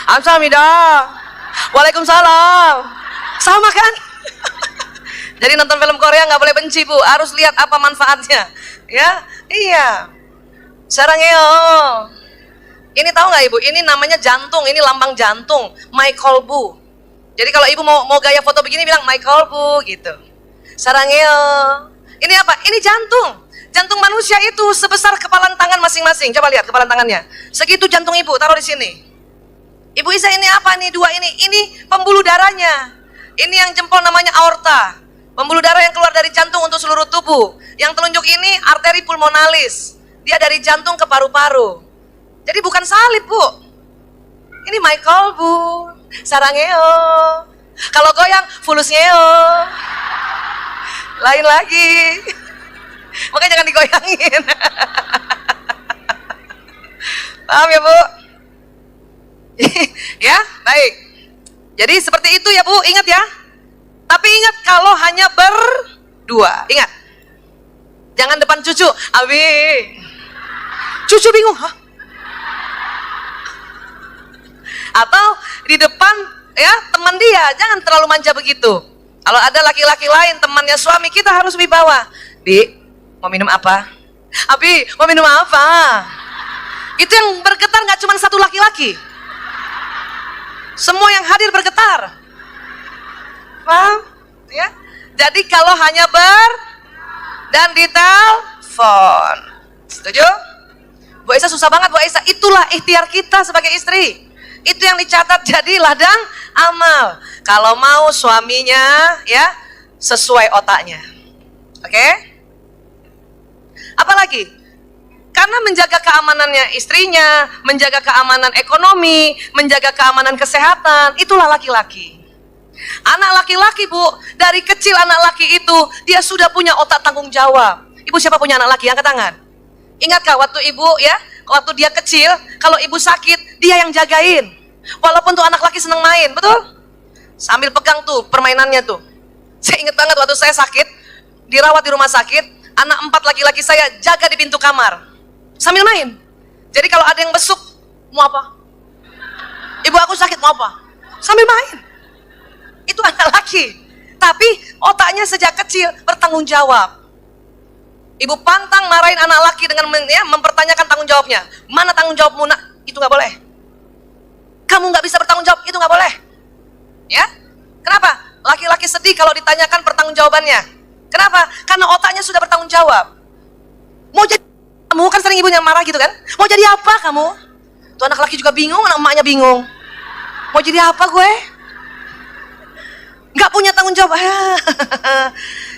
감사합니다. Waalaikumsalam. Sama kan? Jadi nonton film Korea nggak boleh benci, Bu. Harus lihat apa manfaatnya. Ya, iya. Sarangeo. Ini tahu nggak Ibu? Ini namanya jantung. Ini lambang jantung. My kolbu. Jadi kalau Ibu mau gaya foto begini bilang my kolbu gitu. Sarangeo. Ini apa? Ini jantung. Jantung manusia itu sebesar kepalan tangan masing-masing. Coba lihat kepalan tangannya. Segitu jantung Ibu, taruh di sini. Ibu Isa, ini apa nih? Dua ini. Ini pembuluh darahnya. Ini yang jempol namanya aorta. Pembuluh darah yang keluar dari jantung untuk seluruh tubuh. Yang telunjuk ini arteri pulmonalis. Dia dari jantung ke paru-paru. Jadi bukan salib, Bu. Ini Michael, Bu. Sarangeo. Kalau goyang, fulusngeo. Lain lagi. Makanya jangan digoyangin. Paham ya, Bu? Ya, baik. Jadi seperti itu ya, Bu, ingat ya. Tapi ingat kalau hanya berdua. Ingat. Jangan depan cucu. Abi. Cucu bingung, hah? Atau di depan ya teman dia, jangan terlalu manja begitu. Kalau ada laki-laki lain temannya suami, kita harus wibawa. Bi, mau minum apa? Abi, mau minum apa? Itu yang bergetar nggak cuma satu laki-laki. Semua yang hadir bergetar. Paham? Ya. Jadi kalau hanya dan ditelepon. Setuju? Bu Aisyah susah banget, Bu Aisyah. Itulah ikhtiar kita sebagai istri. Itu yang dicatat jadi ladang amal. Kalau mau suaminya ya sesuai otaknya. Oke? Apalagi? Karena menjaga keamanannya istrinya, menjaga keamanan ekonomi, menjaga keamanan kesehatan, itulah laki-laki. Anak laki-laki, Bu, dari kecil anak laki itu dia sudah punya otak tanggung jawab. Ibu siapa punya anak laki? Angkat tangan. Ingatkah waktu Ibu ya, waktu dia kecil, kalau Ibu sakit, dia yang jagain. Walaupun tuh anak laki seneng main, betul? Sambil pegang tuh permainannya tuh. Saya ingat banget waktu saya sakit, dirawat di rumah sakit, anak 4 laki-laki saya jaga di pintu kamar. Sambil main. Jadi kalau ada yang besuk, mau apa? Ibu aku sakit, mau apa? Sambil main. Itu anak laki. Tapi otaknya sejak kecil bertanggung jawab. Ibu pantang marahin anak laki dengan mempertanyakan tanggung jawabnya. Mana tanggung jawabmu, nak? Itu gak boleh. Kamu gak bisa bertanggung jawab, itu gak boleh. Ya? Kenapa? Laki-laki sedih kalau ditanyakan pertanggung jawabannya. Kenapa? Karena otaknya sudah bertanggung jawab. Mau jadi Kamu kan sering ibunya marah gitu kan? Mau jadi apa kamu? Tuh anak laki juga bingung, anak emaknya bingung. Mau jadi apa gue? Nggak punya tanggung jawab.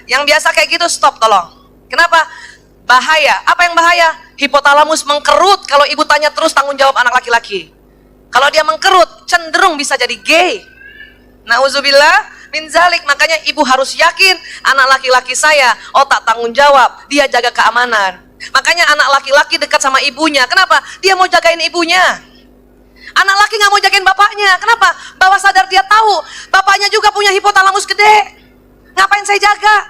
Yang biasa kayak gitu stop tolong. Kenapa? Bahaya. Apa yang bahaya? Hipotalamus mengkerut kalau ibu tanya terus tanggung jawab anak laki-laki. Kalau dia mengkerut, cenderung bisa jadi gay. Nauzubillah min zalik. Makanya ibu harus yakin anak laki-laki saya otak tanggung jawab, dia jaga keamanan. Makanya anak laki-laki dekat sama ibunya. Kenapa? Dia mau jagain ibunya. Anak laki nggak mau jagain bapaknya. Kenapa? Bawah sadar dia tahu bapaknya juga punya hipotalamus gede. Ngapain saya jaga?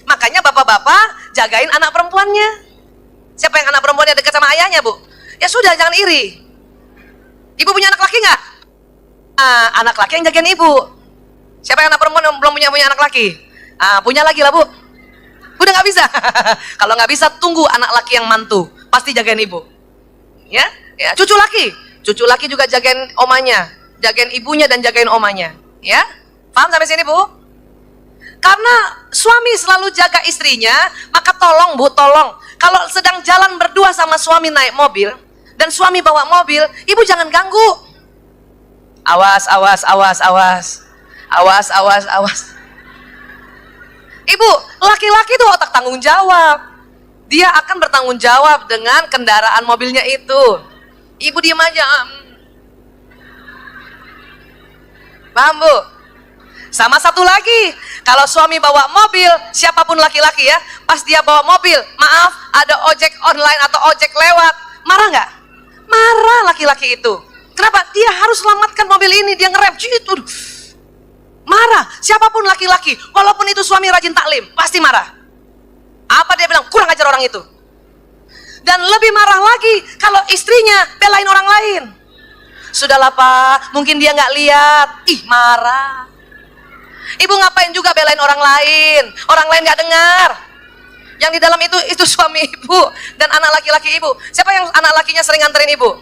Makanya bapak-bapak jagain anak perempuannya. Siapa yang anak perempuannya dekat sama ayahnya, Bu? Ya sudah, jangan iri. Ibu punya anak laki nggak? Anak laki yang jagain ibu. Siapa yang anak perempuan yang belum punya anak laki? Punya lagi lah, Bu. Udah nggak bisa. Kalau nggak bisa, tunggu anak laki yang mantu, pasti jagain ibu. Ya, cucu laki juga jagain omanya, jagain ibunya dan jagain omanya. Ya, paham sampai sini, Bu? Karena suami selalu jaga istrinya, maka tolong, Bu, tolong. Kalau sedang jalan berdua sama suami naik mobil dan suami bawa mobil, ibu jangan ganggu. Awas, awas, awas, awas. Awas, awas, awas. Ibu, laki-laki itu otak tanggung jawab. Dia akan bertanggung jawab dengan kendaraan mobilnya itu. Ibu diam aja. Paham, Bu? Sama satu lagi, kalau suami bawa mobil, siapapun laki-laki ya, pas dia bawa mobil, maaf, ada ojek online atau ojek lewat, marah nggak? Marah laki-laki itu. Kenapa? Dia harus selamatkan mobil ini, dia ngerem, gitu. Marah, siapapun laki-laki, walaupun itu suami rajin taklim, pasti marah. Apa dia bilang? Kurang ajar orang itu. Dan lebih marah lagi kalau istrinya belain orang lain. Sudahlah Pak, mungkin dia nggak lihat. Ih, marah. Ibu ngapain juga belain orang lain? Orang lain nggak dengar. Yang di dalam itu suami ibu dan anak laki-laki ibu. Siapa yang anak lakinya sering nganterin ibu?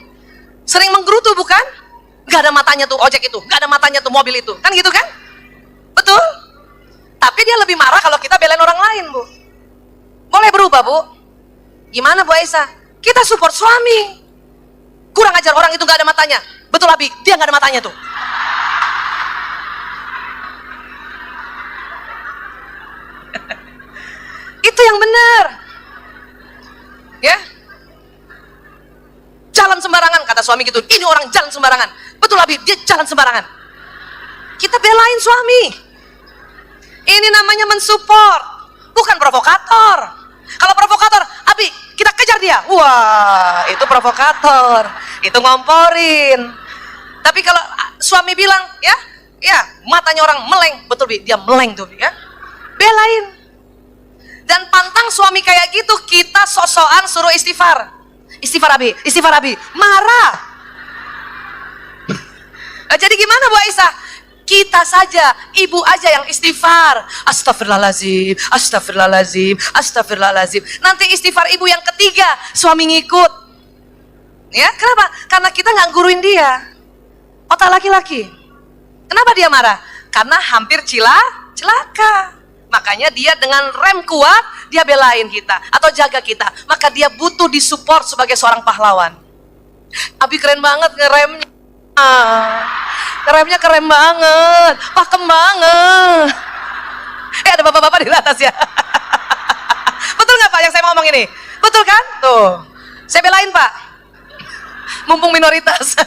Sering menggerutu bukan? Gak ada matanya tuh ojek itu, gak ada matanya tuh mobil itu. Kan gitu kan? Betul? Tapi dia lebih marah kalau kita belain orang lain, Bu. Boleh berubah, Bu? Gimana, Bu Aisyah? Kita support suami. Kurang ajar orang itu gak ada matanya. Betul, Abi, dia gak ada matanya tuh. Itu yang benar. Ya? Jalan sembarangan, kata suami gitu. Ini orang jalan sembarangan. Betul, Abi, dia jalan sembarangan. Kita belain suami. Ini namanya mensupport, bukan provokator. Kalau provokator, Abi, kita kejar dia. Wah, itu provokator. Itu ngomporin. Tapi kalau suami bilang, ya, matanya orang meleng. Betul, Bi, dia meleng tuh, ya. Belain. Dan pantang suami kayak gitu, kita sok-sokan suruh istighfar. Istighfar Abi, marah. Jadi gimana, Bu Aisyah? Kita saja, ibu aja yang istighfar. Astagfirullahaladzim, astagfirullahaladzim, astagfirullahaladzim. Nanti istighfar ibu yang ketiga, suami ngikut. Ya, kenapa? Karena kita nggak guruin dia. Otak laki-laki. Kenapa dia marah? Karena hampir celaka. Makanya dia dengan rem kuat, dia belain kita atau jaga kita. Maka dia butuh disupport sebagai seorang pahlawan. Abi keren banget ngeremnya. Remnya keren banget, pakem banget. Ada bapak-bapak di atas ya. Betul nggak Pak yang saya mau ngomong ini? Betul kan? Tuh, saya belain Pak. Mumpung minoritas.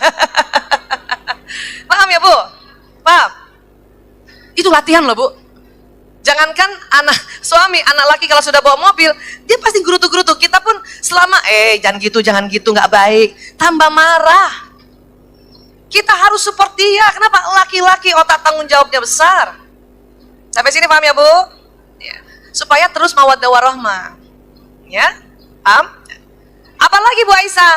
Paham ya Bu? Paham? Itu latihan loh Bu. Jangankan anak suami, anak laki kalau sudah bawa mobil, dia pasti gerutu-gerutu. Kita pun selama, jangan gitu, nggak baik. Tambah marah. Kita harus support dia. Kenapa? Laki-laki otak tanggung jawabnya besar. Sampai sini paham ya Bu? Ya. Supaya terus mawaddah warahmah. Ya? Paham? Apalagi Bu Aisyah,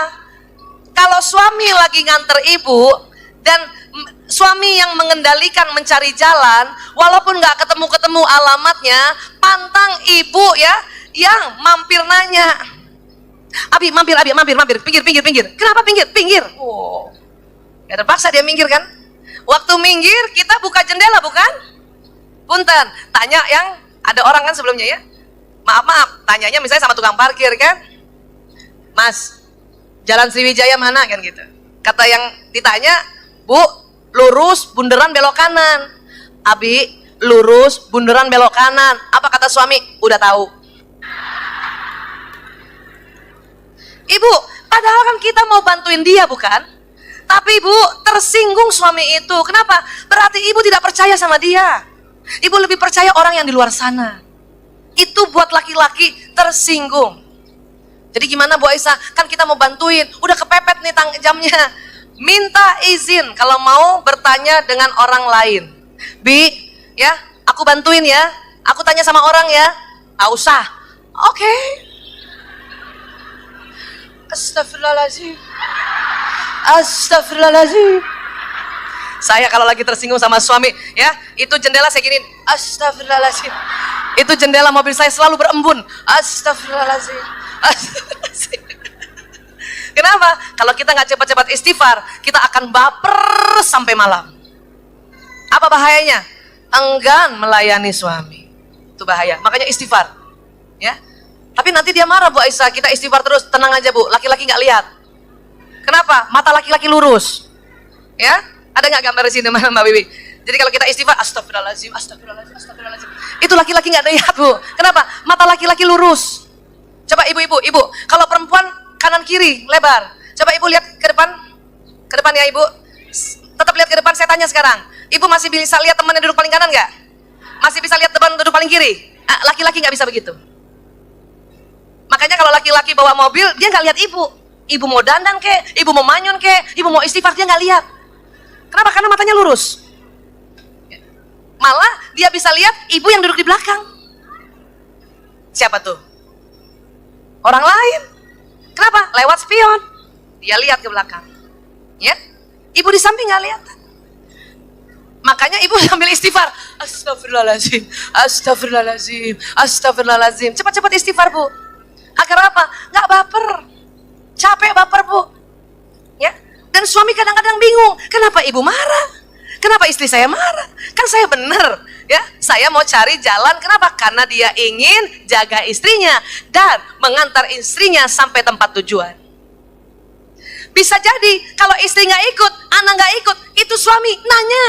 kalau suami lagi nganter ibu dan suami yang mengendalikan mencari jalan, walaupun nggak ketemu alamatnya, pantang ibu ya yang mampir nanya, Abi mampir, pinggir. Kenapa pinggir? Oh, ya terpaksa dia minggir kan? Waktu minggir kita buka jendela bukan? Punten, tanya yang ada orang kan sebelumnya ya. Maaf, tanyanya misalnya sama tukang parkir kan? Mas, Jalan Sriwijaya mana kan gitu. Kata yang ditanya, Bu, lurus bundaran belok kanan. Abi, lurus bundaran belok kanan. Apa kata suami? Udah tahu. Ibu, padahal kan kita mau bantuin dia bukan? Tapi ibu tersinggung suami itu. Kenapa? Berarti ibu tidak percaya sama dia. Ibu lebih percaya orang yang di luar sana. Itu buat laki-laki tersinggung. Jadi gimana Bu Aisyah? Kan kita mau bantuin, udah kepepet nih jamnya. Minta izin kalau mau bertanya dengan orang lain. Bi, ya, aku bantuin ya. Aku tanya sama orang ya. Gak usah. Oke. Astagfirullahaladzim. Astagfirullahaladzim. Saya kalau lagi tersinggung sama suami, ya, itu jendela saya giniin. Astagfirullahaladzim. Itu jendela mobil saya selalu berembun. Astagfirullahaladzim. Astagfirullahaladzim. Kenapa? Kalau kita nggak cepat-cepat istighfar, kita akan baper sampai malam. Apa bahayanya? Enggan melayani suami. Itu bahaya. Makanya istighfar. Ya. Tapi nanti dia marah Bu Aisyah, kita istighfar terus. Tenang aja Bu, laki-laki nggak lihat. Kenapa? Mata laki-laki lurus. Ya? Ada nggak gambar di sini Mbak Bibi? Jadi kalau kita istighfar, astagfirullahaladzim, astagfirullahaladzim, astagfirullahaladzim. Itu laki-laki nggak lihat Bu. Kenapa? Mata laki-laki lurus. Coba ibu, kalau perempuan kanan kiri lebar. Coba ibu lihat ke depan ya ibu. Tetap lihat ke depan. Saya tanya sekarang, ibu masih bisa lihat temannya duduk paling kanan nggak? Masih bisa lihat teman duduk paling kiri? Laki-laki nggak bisa begitu. Makanya kalau laki-laki bawa mobil, dia nggak lihat ibu. Ibu mau dandan kek, ibu mau manyun kek, ibu mau istighfar, dia nggak lihat. Kenapa? Karena matanya lurus. Malah dia bisa lihat ibu yang duduk di belakang. Siapa tuh? Orang lain. Kenapa? Lewat spion. Dia lihat ke belakang. Ya? Ibu di samping nggak lihat. Makanya ibu sambil istighfar. Astagfirullahaladzim, astagfirullahaladzim, astagfirullahaladzim. Cepat-cepat istighfar Bu. Agar apa? Nggak baper. Capek baper Bu. Ya? Dan suami kadang-kadang bingung. Kenapa ibu marah? Kenapa istri saya marah? Kan saya benar, ya. Saya mau cari jalan. Kenapa? Karena dia ingin jaga istrinya dan mengantar istrinya sampai tempat tujuan. Bisa jadi kalau istri nggak ikut, anak nggak ikut, itu suami nanya.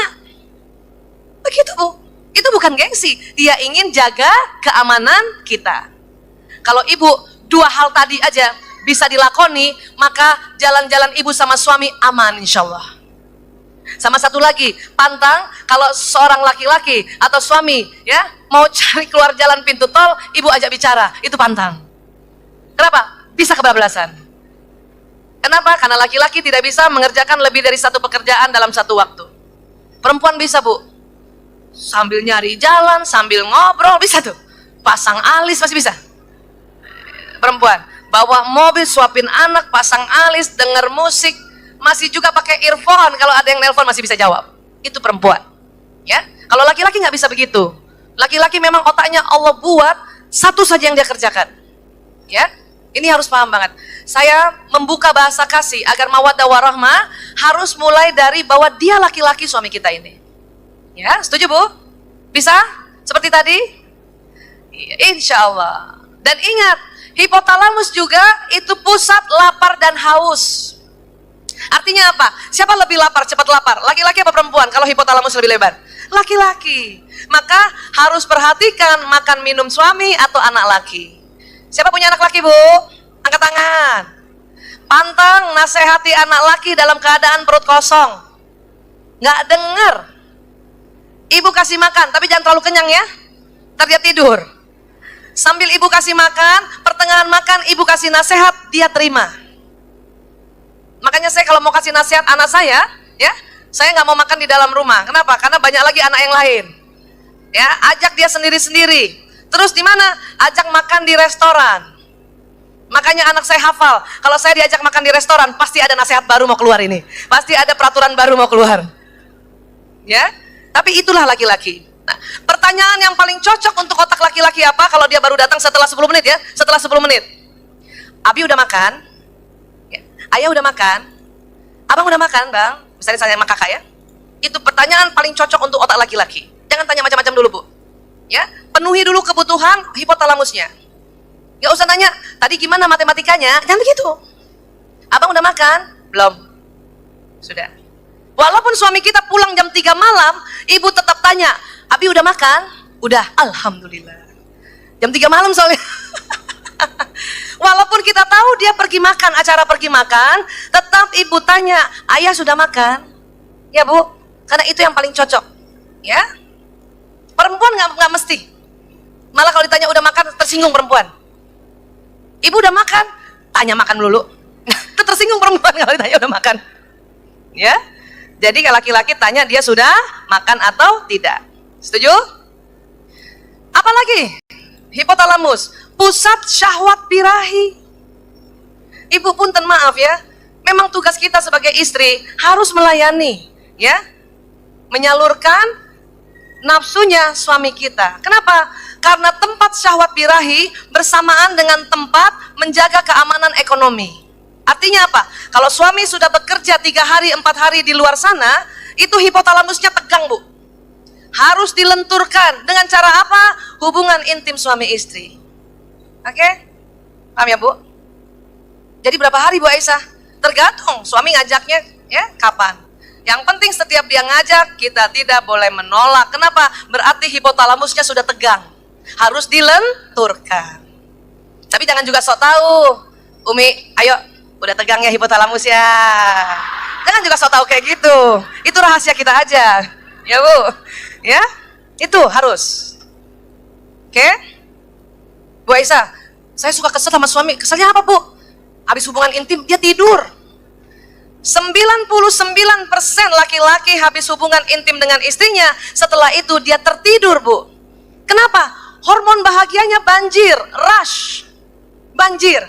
Begitu Bu. Itu bukan gengsi. Dia ingin jaga keamanan kita. Kalau ibu dua hal tadi aja bisa dilakoni, maka jalan-jalan ibu sama suami aman insya Allah. Sama satu lagi, pantang kalau seorang laki-laki atau suami ya mau cari keluar jalan pintu tol, ibu ajak bicara, itu pantang. Kenapa? Bisa kebablasan. Kenapa? Karena laki-laki tidak bisa mengerjakan lebih dari satu pekerjaan dalam satu waktu. Perempuan bisa Bu, sambil nyari jalan, sambil ngobrol, bisa tuh. Pasang alis masih bisa. Perempuan, bawa mobil, suapin anak, pasang alis, denger musik, masih juga pakai earphone, kalau ada yang nelpon masih bisa jawab. Itu perempuan. Ya, kalau laki-laki nggak bisa begitu. Laki-laki memang otaknya Allah buat satu saja yang dia kerjakan. Ya, ini harus paham banget. Saya membuka bahasa kasih agar mawaddah warahmah harus mulai dari bahwa dia laki-laki suami kita ini. Ya, setuju Bu? Bisa? Seperti tadi? Insya Allah. Dan ingat, hipotalamus juga itu pusat lapar dan haus. Artinya apa? Siapa lebih lapar, cepat lapar? Laki-laki apa perempuan kalau hipotalamus lebih lebar? Laki-laki. Maka harus perhatikan makan minum suami atau anak laki. Siapa punya anak laki Bu? Angkat tangan. Pantang nasihati anak laki dalam keadaan perut kosong. Nggak denger. Ibu kasih makan, tapi jangan terlalu kenyang ya. Ntar dia tidur. Sambil ibu kasih makan, pertengahan makan ibu kasih nasihat, dia terima. Makanya saya kalau mau kasih nasihat anak saya, ya, saya nggak mau makan di dalam rumah. Kenapa? Karena banyak lagi anak yang lain. Ya, ajak dia sendiri-sendiri. Terus di mana? Ajak makan di restoran. Makanya anak saya hafal. Kalau saya diajak makan di restoran, pasti ada nasihat baru mau keluar ini. Pasti ada peraturan baru mau keluar. Ya, tapi itulah laki-laki. Nah, pertanyaan yang paling cocok untuk otak laki-laki apa? Kalau dia baru datang setelah 10 menit ya, setelah 10 menit. Abi udah makan? Ayah udah makan? Abang udah makan Bang? Misalnya saya sama kakak ya. Itu pertanyaan paling cocok untuk otak laki-laki. Jangan tanya macam-macam dulu Bu. Ya, penuhi dulu kebutuhan hipotalamusnya. Gak usah nanya, tadi gimana matematikanya? Jangan begitu. Abang udah makan? Belum. Sudah. Walaupun suami kita pulang jam 3 malam, ibu tetap tanya, Abi udah makan? Udah, alhamdulillah. Jam 3 malam soalnya. Walaupun kita tahu dia pergi makan, acara pergi makan, tetap ibu tanya, ayah sudah makan? Ya bu, karena itu yang paling cocok. Ya, perempuan nggak mesti. Malah kalau ditanya udah makan, tersinggung perempuan. Ibu udah makan? Tanya makan dulu. Tersinggung perempuan kalau ditanya udah makan. Ya, jadi kalau laki-laki tanya dia sudah makan atau tidak. Setuju? Apalagi? Hipotalamus, pusat syahwat birahi. Ibu punten maaf ya, memang tugas kita sebagai istri harus melayani, ya, menyalurkan nafsunya suami kita. Kenapa? Karena tempat syahwat birahi bersamaan dengan tempat menjaga keamanan ekonomi. Artinya apa? Kalau suami sudah bekerja 3 hari, 4 hari di luar sana, itu hipotalamusnya tegang bu. Harus dilenturkan dengan cara apa? Hubungan intim suami istri. Oke? Paham ya bu? Jadi berapa hari Bu Aisyah? Tergantung suami ngajaknya ya kapan. Yang penting setiap dia ngajak kita tidak boleh menolak. Kenapa? Berarti hipotalamusnya sudah tegang. Harus dilenturkan. Tapi jangan juga sok tahu. Umi, ayo, udah tegang ya hipotalamus ya. Jangan juga sok tahu kayak gitu. Itu rahasia kita aja. Ya Bu. Ya, itu harus. Oke? Bu Aisyah, saya suka kesel sama suami. Keselnya apa Bu? Habis hubungan intim dia tidur. 99% laki-laki habis hubungan intim dengan istrinya, setelah itu dia tertidur Bu. Kenapa? Hormon bahagianya banjir, rush. Banjir.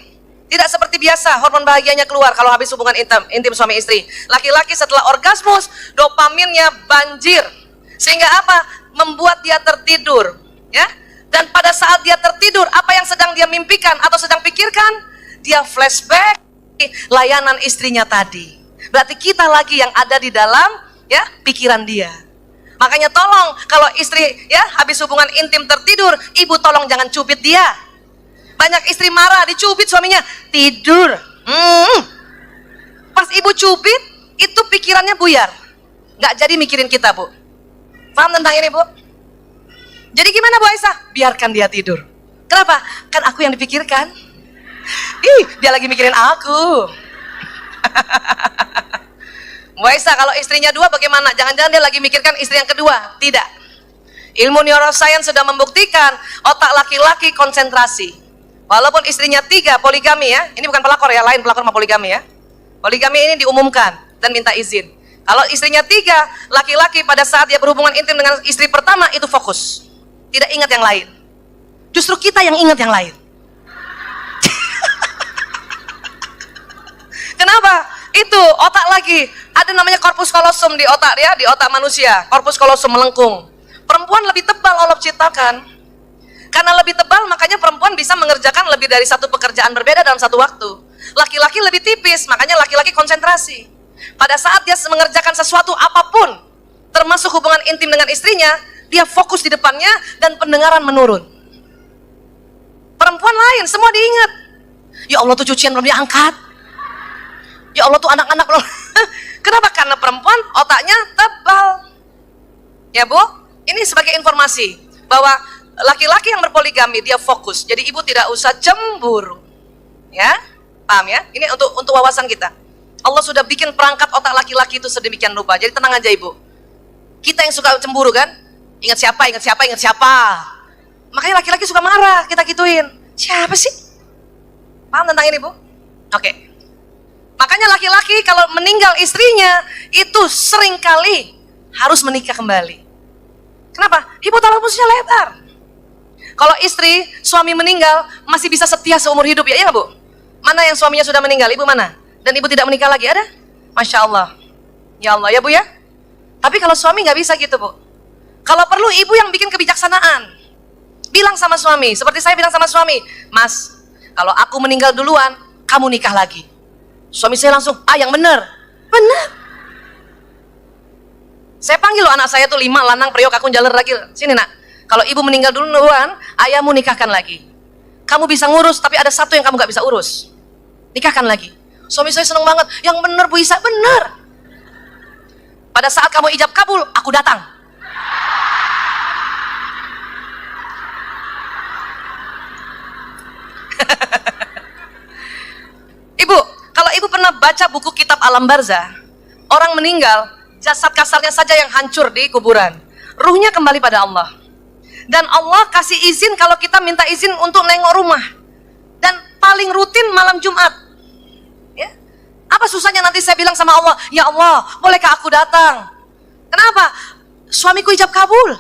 Tidak seperti biasa hormon bahagianya keluar kalau habis hubungan intim suami istri. Laki-laki setelah orgasmus, dopaminnya banjir. Sehingga apa? Membuat dia tertidur, ya. Dan pada saat dia tertidur, apa yang sedang dia mimpikan atau sedang pikirkan? Dia flashback layanan istrinya tadi. Berarti kita lagi yang ada di dalam ya pikiran dia. Makanya tolong kalau istri ya habis hubungan intim tertidur, ibu tolong jangan cubit dia. Banyak istri marah dicubit suaminya, tidur. Pas ibu cubit, itu pikirannya buyar. Nggak jadi mikirin kita Bu. Paham tentang ini Bu? Jadi gimana Bu Aisyah? Biarkan dia tidur. Kenapa? Kan aku yang dipikirkan. Ih, dia lagi mikirin aku. Bu Aisyah, kalau istrinya 2 bagaimana? Jangan-jangan dia lagi mikirkan istri yang kedua? Tidak. Ilmu neuroscience sudah membuktikan otak laki-laki konsentrasi. Walaupun istrinya 3, poligami ya. Ini bukan pelakor ya, lain pelakor sama poligami ya. Poligami ini diumumkan dan minta izin. Kalau istrinya 3, laki-laki pada saat dia berhubungan intim dengan istri pertama itu fokus. Tidak ingat yang lain. Justru kita yang ingat yang lain. Kenapa? Itu otak lagi. Ada namanya corpus callosum di otak dia, di otak manusia. Corpus callosum melengkung. Perempuan lebih tebal Allah ciptakan. Karena lebih tebal makanya perempuan bisa mengerjakan lebih dari satu pekerjaan berbeda dalam satu waktu. Laki-laki lebih tipis, makanya laki-laki konsentrasi. Pada saat dia mengerjakan sesuatu apapun, termasuk hubungan intim dengan istrinya, dia fokus di depannya dan pendengaran menurun. Perempuan lain, semua diingat. Ya Allah tuh cucian belum diangkat. Ya Allah tuh anak-anak belum. Kenapa? Karena perempuan otaknya tebal. Ya Bu, ini sebagai informasi bahwa laki-laki yang berpoligami dia fokus. Jadi ibu tidak usah cemburu. Ya, paham ya? Ini untuk wawasan kita. Allah sudah bikin perangkat otak laki-laki itu sedemikian rupa. Jadi tenang aja ibu. Kita yang suka cemburu kan? Ingat siapa, ingat siapa, ingat siapa. Makanya laki-laki suka marah, kita gituin. Siapa sih? Paham tentang ini Bu? Oke. Makanya laki-laki kalau meninggal istrinya, itu seringkali harus menikah kembali. Kenapa? Hipotalamusnya lebar. Kalau istri, suami meninggal, masih bisa setia seumur hidup ya, iya Bu? Mana yang suaminya sudah meninggal, ibu mana? Dan ibu tidak menikah lagi, ada? Masya Allah. Ya Allah, ya Bu ya? Tapi kalau suami nggak bisa gitu Bu. Kalau perlu ibu yang bikin kebijaksanaan. Bilang sama suami, seperti saya bilang sama suami, Mas, kalau aku meninggal duluan, kamu nikah lagi. Suami saya langsung, yang bener. Bener. Saya panggil loh anak saya tuh 5, lanang, priok, akun, jaler, ragil. Sini nak, kalau ibu meninggal duluan, ayahmu nikahkan lagi. kamu bisa ngurus, tapi ada satu yang kamu gak bisa urus. Nikahkan lagi. Suami saya seneng banget. Yang bener Bu Isa, bener. Pada saat kamu ijab kabul, aku datang. Ibu, kalau ibu pernah baca buku kitab Alam Barzah, orang meninggal, jasad kasarnya saja yang hancur di kuburan. Ruhnya kembali pada Allah. Dan Allah kasih izin kalau kita minta izin untuk nengok rumah. Dan paling rutin malam Jumat. Ya. Apa susahnya nanti saya bilang sama Allah, ya Allah, bolehkah aku datang? Kenapa? Suamiku ijab kabul.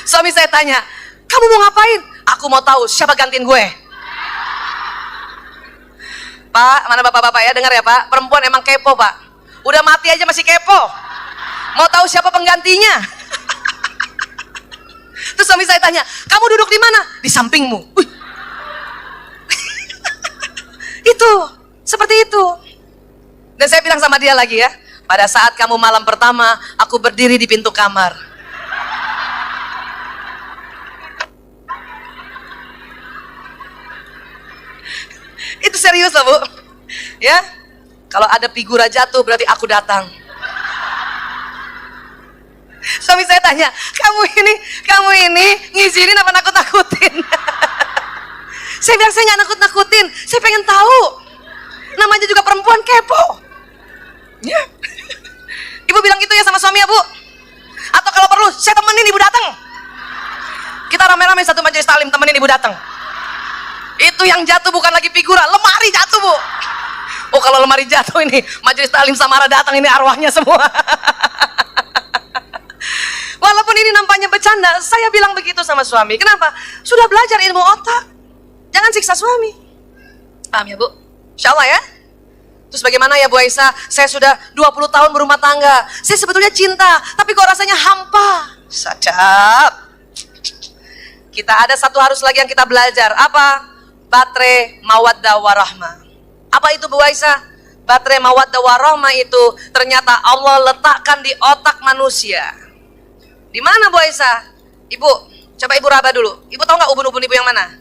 Suami saya tanya, kamu mau ngapain? Aku mau tahu siapa gantiin gue. Pak, mana bapak-bapak ya, dengar ya Pak, perempuan emang kepo Pak. Udah mati aja masih kepo. Mau tahu siapa penggantinya? Terus suami saya tanya, kamu duduk di mana? Di sampingmu. Itu, seperti itu. Dan saya bilang sama dia lagi ya, pada saat kamu malam pertama, aku berdiri di pintu kamar. Itu serius loh Bu. Ya, kalau ada figura jatuh berarti aku datang. Suami saya tanya, kamu ini ngizinin apa nakut-nakutin? Saya bilang saya nggak nakut-nakutin, saya pengen tahu. Namanya juga perempuan kepo. Ya. Ibu bilang gitu ya sama suami ya Bu? Atau kalau perlu saya temenin ibu datang. Kita rame-rame satu majelis taklim, temenin ibu datang. Itu yang jatuh bukan lagi figura, lemari jatuh Bu. Oh kalau lemari jatuh ini majelis taklim Samara datang, ini arwahnya semua. Walaupun ini nampaknya bercanda, saya bilang begitu sama suami. Kenapa? Sudah belajar ilmu otak. Jangan siksa suami. Paham ya Bu? Insya Allah ya. Terus bagaimana ya Bu Aisyah? Saya sudah 20 tahun berumah tangga. Saya sebetulnya cinta, tapi kok rasanya hampa. Sadap. Kita ada satu harus lagi yang kita belajar. Apa? Baterai mawaddah warahmah. Apa itu Bu Aisyah? Baterai mawaddah warahmah itu ternyata Allah letakkan di otak manusia. Di mana Bu Aisyah? Ibu, coba ibu raba dulu. Ibu tahu nggak ubun-ubun ibu yang mana?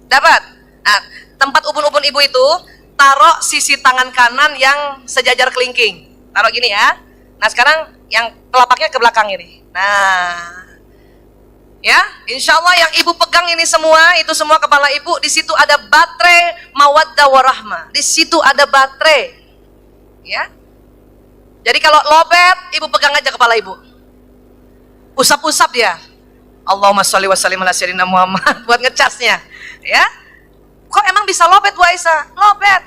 Dapat? Nah, tempat ubun-ubun ibu itu, taruh sisi tangan kanan yang sejajar kelingking. Taruh gini ya. Nah sekarang yang telapaknya ke belakang ini. Nah, ya, insya Allah yang ibu pegang ini semua, itu semua kepala ibu. Di situ ada baterai mawaddah warahmah. Di situ ada baterai. Ya. Jadi kalau lobet, ibu pegang aja kepala ibu. Usap-usap dia. Allahumma sholli wa sallim ala sayyidina Muhammad buat ngecasnya. Ya. Kok emang bisa lobet Bu Aisyah? Lobet.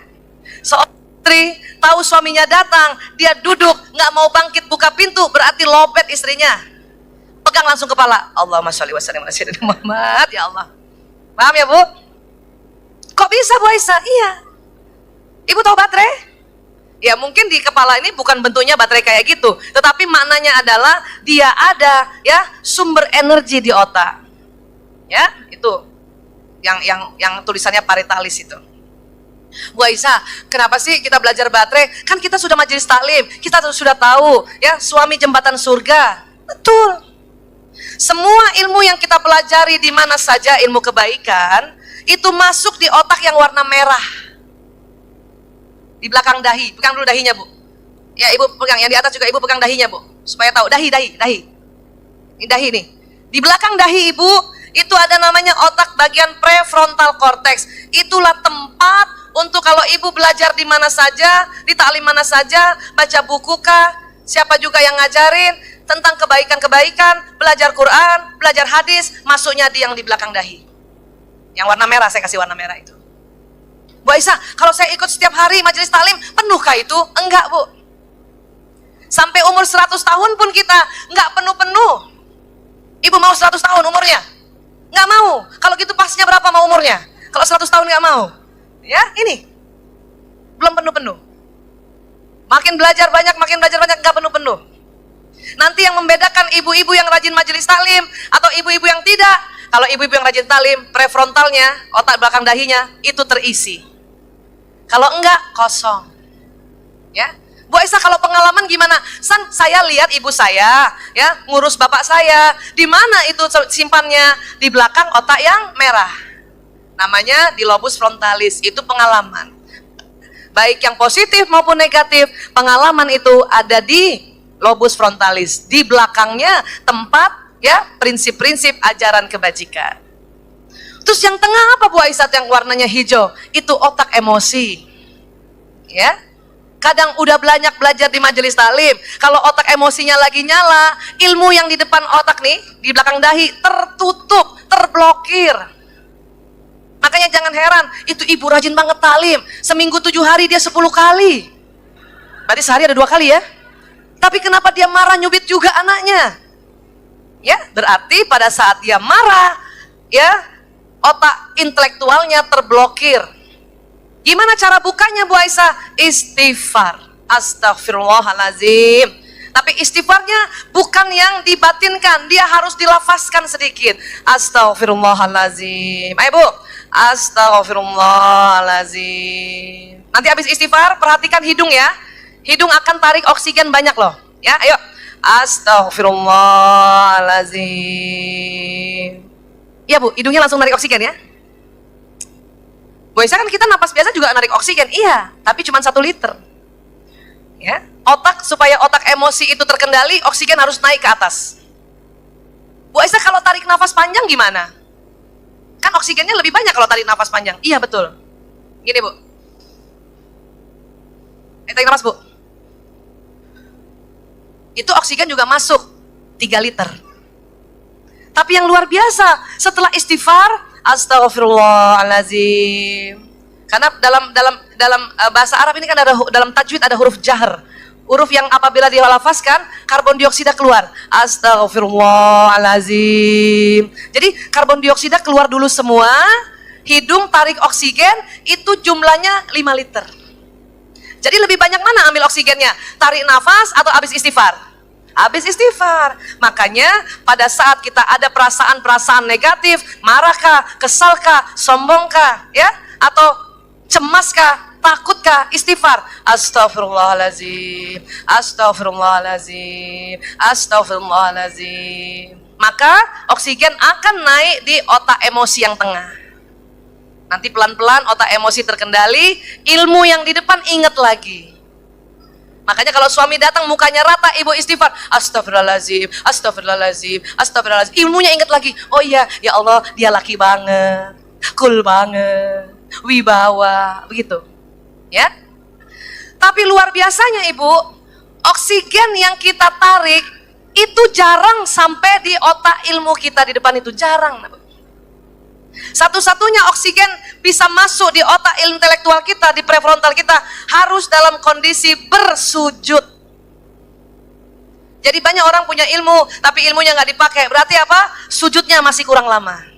Seorang istri tahu suaminya datang, dia duduk nggak mau bangkit buka pintu, berarti lobet istrinya. Pegang langsung kepala. Allahumma sholli wa sallim ala sayyidina Muhammad. Ya Allah. Paham ya Bu? Kok bisa Bu Aisyah? Iya. Ibu tahu baterai? Ya mungkin di kepala ini bukan bentuknya baterai kayak gitu, tetapi maknanya adalah dia ada ya sumber energi di otak. Ya, itu yang tulisannya paritalis itu. Bu Aisyah, kenapa sih kita belajar baterai? Kan kita sudah majelis taklim, kita sudah tahu ya suami jembatan surga. Betul. Semua ilmu yang kita pelajari di mana saja ilmu kebaikan itu masuk di otak yang warna merah. Di belakang dahi, pegang dulu dahinya Bu. Ya ibu pegang, yang di atas juga ibu pegang dahinya Bu. Supaya tahu, dahi. Ini dahi nih. Di belakang dahi ibu, itu ada namanya otak bagian prefrontal cortex. Itulah tempat untuk kalau ibu belajar di mana saja, di taklim mana saja, baca buku kah, siapa juga yang ngajarin, tentang kebaikan-kebaikan, belajar Quran, belajar hadis, masuknya di yang di belakang dahi. Yang warna merah, saya kasih warna merah itu. Bu Aisyah, kalau saya ikut setiap hari majelis taklim, penuhkah itu? Enggak Bu. Sampai umur 100 tahun pun kita enggak penuh-penuh. Ibu mau 100 tahun umurnya? Enggak mau. Kalau gitu pasnya berapa mau umurnya? Kalau 100 tahun enggak mau. Ya, ini. Belum penuh-penuh. Makin belajar banyak enggak penuh-penuh. Nanti yang membedakan ibu-ibu yang rajin majelis taklim atau ibu-ibu yang tidak, kalau ibu-ibu yang rajin taklim, prefrontalnya, otak belakang dahinya itu terisi. Kalau enggak, kosong. Ya. Bu Aisyah, kalau pengalaman gimana? Saya lihat ibu saya, ya, ngurus bapak saya. Di mana itu simpannya? Di belakang otak yang merah. Namanya di lobus frontalis. Itu pengalaman. Baik yang positif maupun negatif, pengalaman itu ada di lobus frontalis. Di belakangnya tempat, ya, prinsip-prinsip ajaran kebajikan. Terus yang tengah apa Bu Aisyah yang warnanya hijau? Itu otak emosi. Ya. Kadang udah banyak belajar di majelis taklim, kalau otak emosinya lagi nyala, ilmu yang di depan otak nih, di belakang dahi tertutup, terblokir. Makanya jangan heran, itu ibu rajin banget taklim, seminggu 7 hari dia 10 kali. Berarti sehari ada 2 kali ya. Tapi kenapa dia marah nyubit juga anaknya? Ya, berarti pada saat dia marah, ya, otak intelektualnya terblokir. Gimana cara bukanya Bu Aisyah? Istighfar. Astaghfirullahalazim. Tapi istighfarnya bukan yang dibatinkan, dia harus dilafazkan sedikit. Astaghfirullahalazim. Ayo Bu. Astaghfirullahalazim. Nanti habis istighfar, perhatikan hidung ya. Hidung akan tarik oksigen banyak loh. Ya, ayo. Astaghfirullahalazim. Iya Bu, hidungnya langsung narik oksigen ya. Bu Aisyah, kan kita napas biasa juga narik oksigen, iya, tapi cuma 1 liter. Ya, supaya otak emosi itu terkendali, oksigen harus naik ke atas. Bu Aisyah, kalau tarik nafas panjang gimana? Kan oksigennya lebih banyak kalau tarik nafas panjang. Iya betul. Gini Bu. Tarik nafas Bu. Itu oksigen juga masuk 3 liter. Tapi yang luar biasa, setelah istighfar, astaghfirullahalazim. Karena dalam bahasa Arab ini kan ada, dalam tajwid ada huruf jahr. Huruf yang apabila dilafazkan, karbon dioksida keluar. Astaghfirullahalazim. Jadi karbon dioksida keluar dulu semua, hidung tarik oksigen, itu jumlahnya 5 liter. Jadi lebih banyak mana ambil oksigennya? Tarik nafas atau habis istighfar? Habis istighfar. Makanya pada saat kita ada perasaan-perasaan negatif, marahkah, kesalkah, sombongkah, ya, atau cemaskah, takutkah, istighfar. Astaghfirullahalazim, astaghfirullahalazim, astaghfirullahalazim. Maka oksigen akan naik di otak emosi yang tengah. Nanti pelan-pelan otak emosi terkendali, ilmu yang di depan ingat lagi. Makanya kalau suami datang mukanya rata, ibu istighfar, astaghfirullahalazim, astaghfirullahalazim, astaghfirullahalazim. Ilmunya ingat lagi. Oh iya, ya Allah, dia laki banget, cool banget, wibawa, begitu. Ya. Tapi luar biasanya Ibu, oksigen yang kita tarik itu jarang sampai di otak ilmu kita di depan itu, jarang. Satu-satunya oksigen bisa masuk di otak intelektual kita, di prefrontal kita, harus dalam kondisi bersujud. Jadi banyak orang punya ilmu, tapi ilmunya nggak dipakai. Berarti apa? Sujudnya masih kurang lama.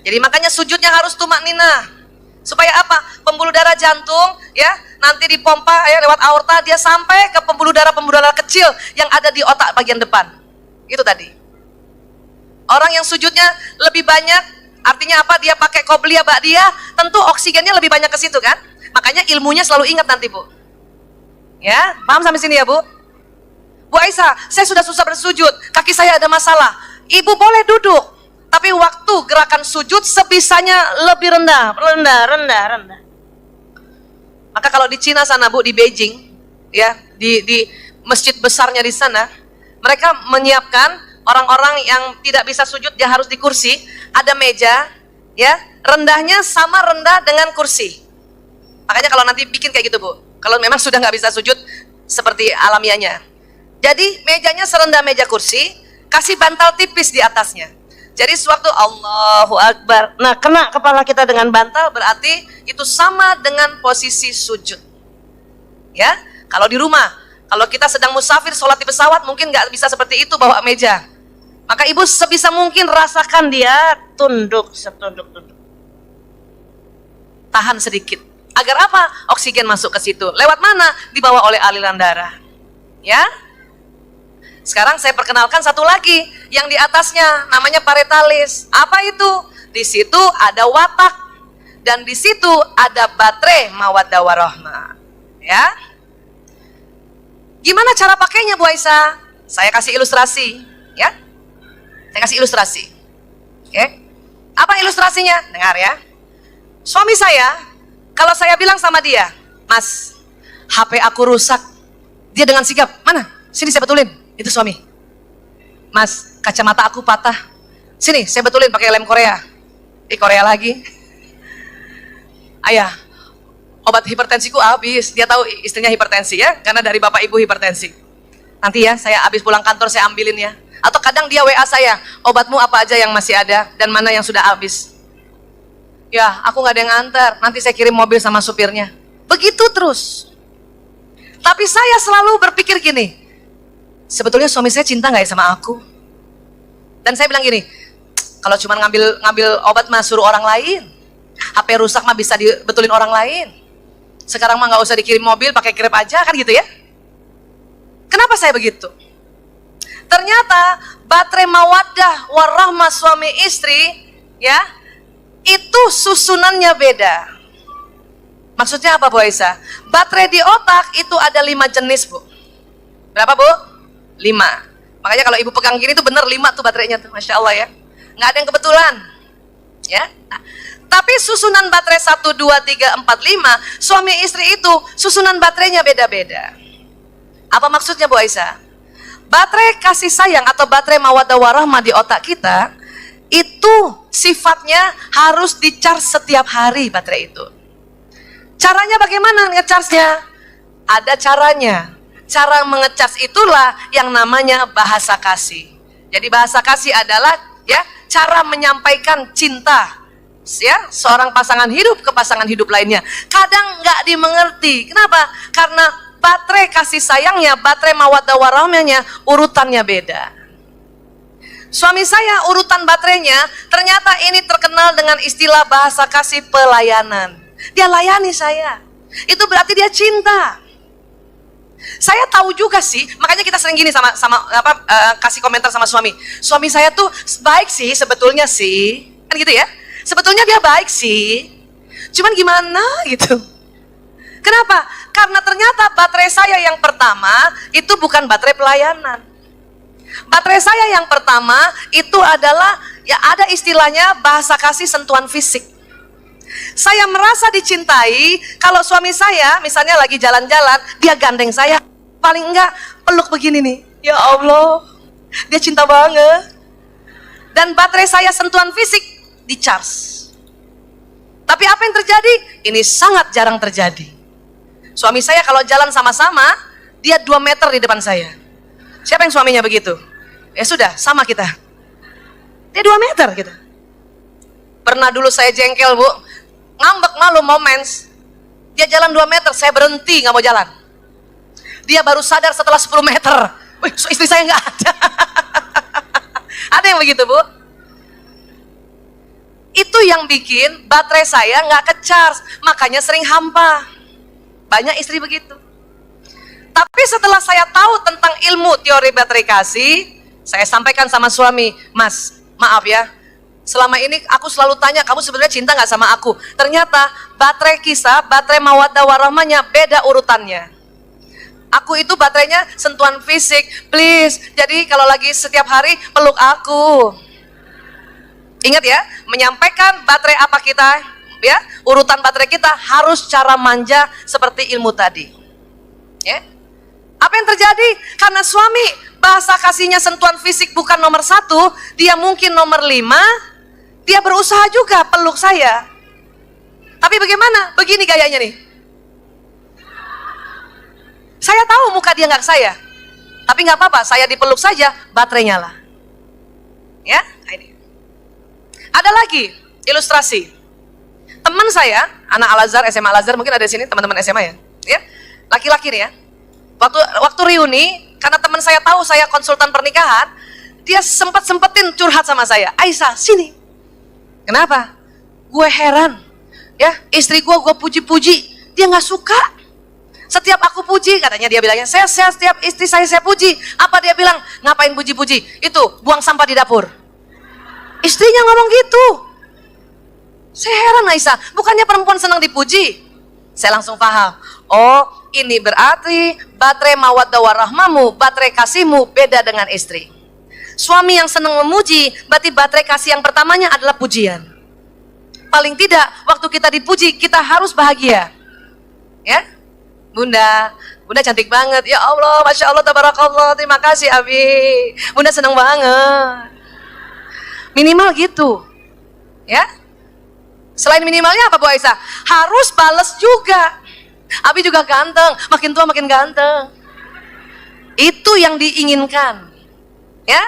Jadi makanya sujudnya harus tumak nina. Supaya apa? Pembuluh darah jantung, ya, nanti dipompa ya, lewat aorta, dia sampai ke pembuluh darah kecil yang ada di otak bagian depan. Itu tadi. Orang yang sujudnya lebih banyak, artinya apa? Dia pakai qobliyah ba'diyah, tentu oksigennya lebih banyak ke situ kan? Makanya ilmunya selalu ingat nanti Bu. Ya, paham sampai sini ya Bu? Bu Aisyah, saya sudah susah bersujud, kaki saya ada masalah. Ibu boleh duduk, tapi waktu gerakan sujud sebisanya lebih rendah. Maka kalau di Cina sana Bu, di Beijing, ya, di masjid besarnya di sana, mereka menyiapkan orang-orang yang tidak bisa sujud, dia harus di kursi, ada meja, ya, rendahnya sama rendah dengan kursi. Makanya kalau nanti bikin kayak gitu Bu, kalau memang sudah nggak bisa sujud seperti alamiahnya. Jadi mejanya serendah meja kursi, kasih bantal tipis di atasnya. Jadi sewaktu Allahu Akbar, nah kena kepala kita dengan bantal, berarti itu sama dengan posisi sujud. Ya, kalau di rumah, kalau kita sedang musafir, sholat di pesawat, mungkin nggak bisa seperti itu bawa meja. Maka ibu sebisa mungkin rasakan dia tunduk, setunduk-tunduk. Tahan sedikit. Agar apa? Oksigen masuk ke situ. Lewat mana? Dibawa oleh aliran darah. Ya. Sekarang saya perkenalkan satu lagi yang di atasnya, namanya paretalis. Apa itu? Di situ ada watak dan di situ ada baterai mawaddah warahmah. Ya. Gimana cara pakainya Bu Aisyah? Saya kasih ilustrasi, ya. Saya kasih ilustrasi. Oke. Apa ilustrasinya? Dengar ya. Suami saya, kalau saya bilang sama dia, Mas, HP aku rusak. Dia dengan sigap, mana? Sini saya betulin. Itu suami. Mas, kacamata aku patah. Sini saya betulin pakai lem Korea. Korea lagi. Ayah, obat hipertensiku habis. Dia tahu istrinya hipertensi ya, karena dari bapak ibu hipertensi. Nanti ya, saya habis pulang kantor saya ambilin ya. Atau kadang dia WA saya, obatmu apa aja yang masih ada dan mana yang sudah habis. Ya, aku nggak ada yang antar. Nanti saya kirim mobil sama supirnya. Begitu terus. Tapi saya selalu berpikir gini, sebetulnya suami saya cinta nggak ya sama aku? Dan saya bilang gini, kalau cuma ngambil obat mah suruh orang lain. HP rusak mah bisa dibetulin orang lain. Sekarang mah nggak usah dikirim mobil, pakai Grab aja kan gitu ya. Kenapa saya begitu? Ternyata baterai mawaddah warahmah suami istri ya, itu susunannya beda. Maksudnya apa Bu Aisyah? Baterai di otak itu ada 5 jenis Bu. Berapa Bu? 5. Makanya kalau ibu pegang gini tuh bener 5 tuh baterainya tuh, Masya Allah ya. Nggak ada yang kebetulan ya. Nah, tapi susunan baterai 1, 2, 3, 4, 5 suami istri itu susunan baterainya beda-beda. Apa maksudnya Bu Aisyah? Baterai kasih sayang atau baterai mawaddah warahmah di otak kita itu sifatnya harus di-charge setiap hari baterai itu. Caranya bagaimana nge-charge-nya? Ada caranya. Cara menge-charge itulah yang namanya bahasa kasih. Jadi bahasa kasih adalah ya cara menyampaikan cinta ya seorang pasangan hidup ke pasangan hidup lainnya. Kadang nggak dimengerti. Kenapa? Karena baterai kasih sayangnya, baterai mawaddah warahmahnya urutannya beda. Suami saya urutan baterainya ternyata ini terkenal dengan istilah bahasa kasih pelayanan. Dia layani saya. Itu berarti dia cinta. Saya tahu juga sih, makanya kita sering gini kasih komentar sama suami. Suami saya tuh baik sih sebetulnya sih. Kan gitu ya. Sebetulnya dia baik sih. Cuman gimana gitu. Kenapa? Karena ternyata baterai saya yang pertama itu bukan baterai pelayanan. Baterai saya yang pertama itu adalah ya ada istilahnya bahasa kasih sentuhan fisik. Saya merasa dicintai kalau suami saya misalnya lagi jalan-jalan, dia gandeng saya, paling enggak peluk begini nih. Ya Allah, dia cinta banget. Dan baterai saya sentuhan fisik di-charge. Tapi apa yang terjadi? Ini sangat jarang terjadi. Suami saya kalau jalan sama-sama, dia 2 meter di depan saya. Siapa yang suaminya begitu? Ya sudah, sama kita. Dia 2 meter gitu. Pernah dulu saya jengkel Bu, ngambek malu moments. Dia jalan 2 meter, saya berhenti nggak mau jalan. Dia baru sadar setelah 10 meter. Wih, istri saya nggak ada. Ada yang begitu Bu? Itu yang bikin baterai saya nggak ke-charge, makanya sering hampa. Banyak istri begitu. Tapi setelah saya tahu tentang ilmu teori baterai kasih, saya sampaikan sama suami, Mas, maaf ya, selama ini aku selalu tanya, kamu sebenarnya cinta nggak sama aku? Ternyata baterai kisah, baterai mawaddah warahmahnya beda urutannya. Aku itu baterainya sentuhan fisik, please. Jadi kalau lagi setiap hari peluk aku. Ingat ya, menyampaikan baterai apa kita, ya, urutan baterai kita harus cara manja seperti ilmu tadi. Ya. Apa yang terjadi? Karena suami bahasa kasihnya sentuhan fisik bukan nomor 1, dia mungkin nomor 5. Dia berusaha juga peluk saya. Tapi bagaimana? Begini gayanya nih. Saya tahu muka dia nggak ke saya, tapi nggak apa-apa, saya dipeluk saja, baterai nyala. Ya, ini. Ada lagi ilustrasi. Teman saya, anak Al-Azhar, SMA Al-Azhar, mungkin ada di sini teman-teman SMA ya. Ya, laki-laki nih ya. Waktu reuni, karena teman saya tahu saya konsultan pernikahan, dia sempetin curhat sama saya. Aisyah, sini. Kenapa? Gue heran. Ya, istri gue puji-puji, dia nggak suka. Setiap aku puji, katanya dia bilangnya, saya setiap istri saya puji. Apa dia bilang? Ngapain puji-puji? Itu, buang sampah di dapur. Istrinya ngomong gitu. Saya heran Aisyah, bukannya perempuan senang dipuji? Saya langsung paham. Oh, ini berarti baterai mawaddah warahmamu, baterai kasihmu beda dengan istri. Suami yang senang memuji, berarti baterai kasih yang pertamanya adalah pujian. Paling tidak, waktu kita dipuji, kita harus bahagia. Ya, Bunda cantik banget. Ya Allah, Masya Allah, Tabarakallah, terima kasih Abi. Bunda senang banget. Minimal gitu. Ya. Selain minimalnya apa Bu Aisyah? Harus balas juga. Abi juga ganteng, makin tua makin ganteng. Itu yang diinginkan. Ya.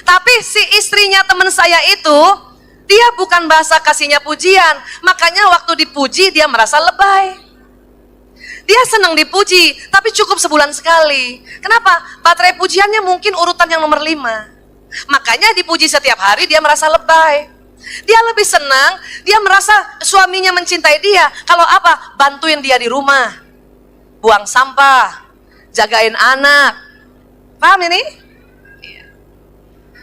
Tapi si istrinya teman saya itu, dia bukan bahasa kasihnya pujian. Makanya waktu dipuji dia merasa lebay. Dia senang dipuji, tapi cukup sebulan sekali. Kenapa? Baterai pujiannya mungkin urutan yang nomor 5. Makanya dipuji setiap hari dia merasa lebay. Dia lebih senang, dia merasa suaminya mencintai dia. Kalau apa? Bantuin dia di rumah. Buang sampah, jagain anak. Paham ini? Iya.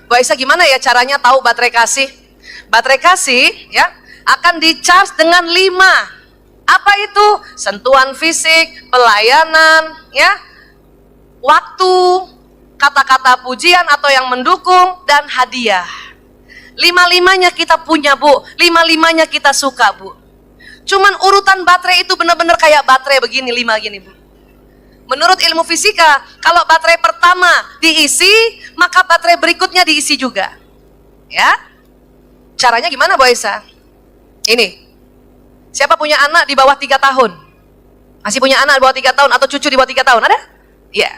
Bu Aisyah, gimana ya caranya tahu baterai kasih? Baterai kasih ya akan di-charge dengan 5. Apa itu? Sentuhan fisik, pelayanan, ya, waktu, kata-kata pujian atau yang mendukung, dan hadiah. 5-5-nya kita punya Bu, 5-5-nya kita suka Bu. Cuman urutan baterai itu benar-benar kayak baterai begini, 5 gini Bu. Menurut ilmu fisika, kalau baterai pertama diisi, maka baterai berikutnya diisi juga. Ya, caranya gimana Bu Aisyah? Ini. Siapa punya anak di bawah 3 tahun? Masih punya anak di bawah 3 tahun atau cucu di bawah 3 tahun? Ada? Iya.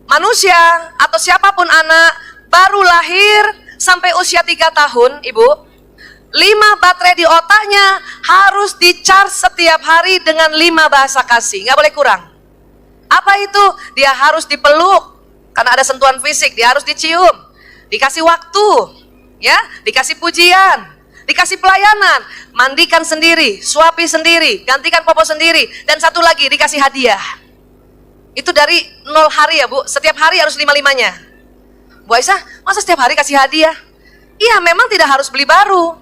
Manusia atau siapapun anak baru lahir sampai usia 3 tahun, Ibu, 5 baterai di otaknya harus di-charge setiap hari dengan 5 bahasa kasih. Nggak boleh kurang. Apa itu? Dia harus dipeluk karena ada sentuhan fisik, dia harus dicium, dikasih waktu, ya, dikasih pujian, dikasih pelayanan, mandikan sendiri, suapi sendiri, gantikan popok sendiri, dan satu lagi dikasih hadiah. Itu dari 0 hari ya Bu, setiap hari harus 5-5-nya. Bu Aisyah, masa setiap hari kasih hadiah? Iya, memang tidak harus beli baru.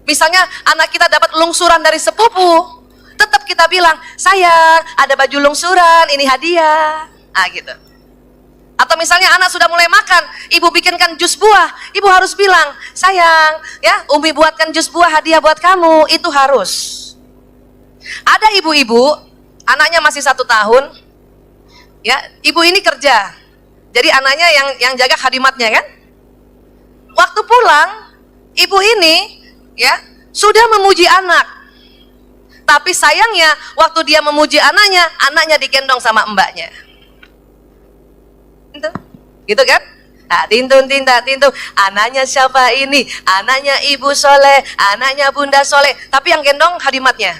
Misalnya anak kita dapat lungsuran dari sepupu, tetap kita bilang, sayang, ada baju lungsuran, ini hadiah. Ah gitu. Atau misalnya anak sudah mulai makan, ibu bikinkan jus buah, ibu harus bilang, sayang, ya, Umi buatkan jus buah hadiah buat kamu, itu harus. Ada ibu-ibu, anaknya masih 1 tahun, ya, ibu ini kerja, jadi anaknya yang jaga khadimatnya kan. Waktu pulang, ibu ini, ya, sudah memuji anak, tapi sayangnya waktu dia memuji anaknya digendong sama mbaknya. Gitu kan? Nah, tintun, anaknya siapa ini? Anaknya Ibu Soleh, anaknya Bunda Soleh, tapi yang gendong khadimatnya.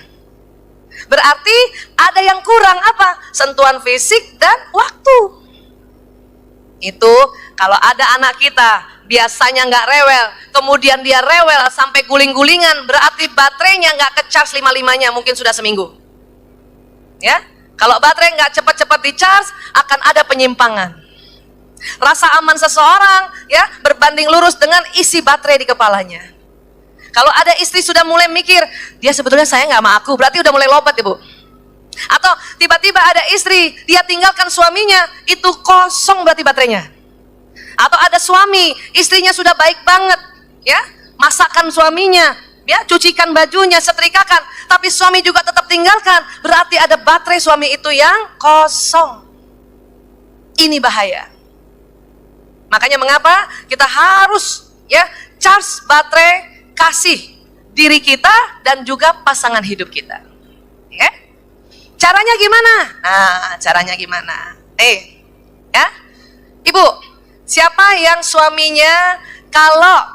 Berarti ada yang kurang apa? Sentuhan fisik dan waktu. Itu kalau ada anak kita biasanya nggak rewel, kemudian dia rewel sampai guling-gulingan, berarti baterainya nggak ke-charge 5-5-nya, mungkin sudah seminggu. Ya, kalau baterai nggak cepat-cepat di-charge, akan ada penyimpangan. Rasa aman seseorang ya berbanding lurus dengan isi baterai di kepalanya. Kalau ada istri sudah mulai mikir, dia sebetulnya sayang nggak sama aku, berarti udah mulai lobat Ibu. Atau tiba-tiba ada istri, dia tinggalkan suaminya, itu kosong berarti baterainya. Atau ada suami, istrinya sudah baik banget, ya, masakan suaminya, ya, cucikan bajunya, setrikakan, tapi suami juga tetap tinggalkan, berarti ada baterai suami itu yang kosong. Ini bahaya. Makanya mengapa kita harus ya charge baterai kasih diri kita dan juga pasangan hidup kita. Ya. Caranya gimana? Nah, caranya gimana? Ya, Ibu, siapa yang suaminya kalau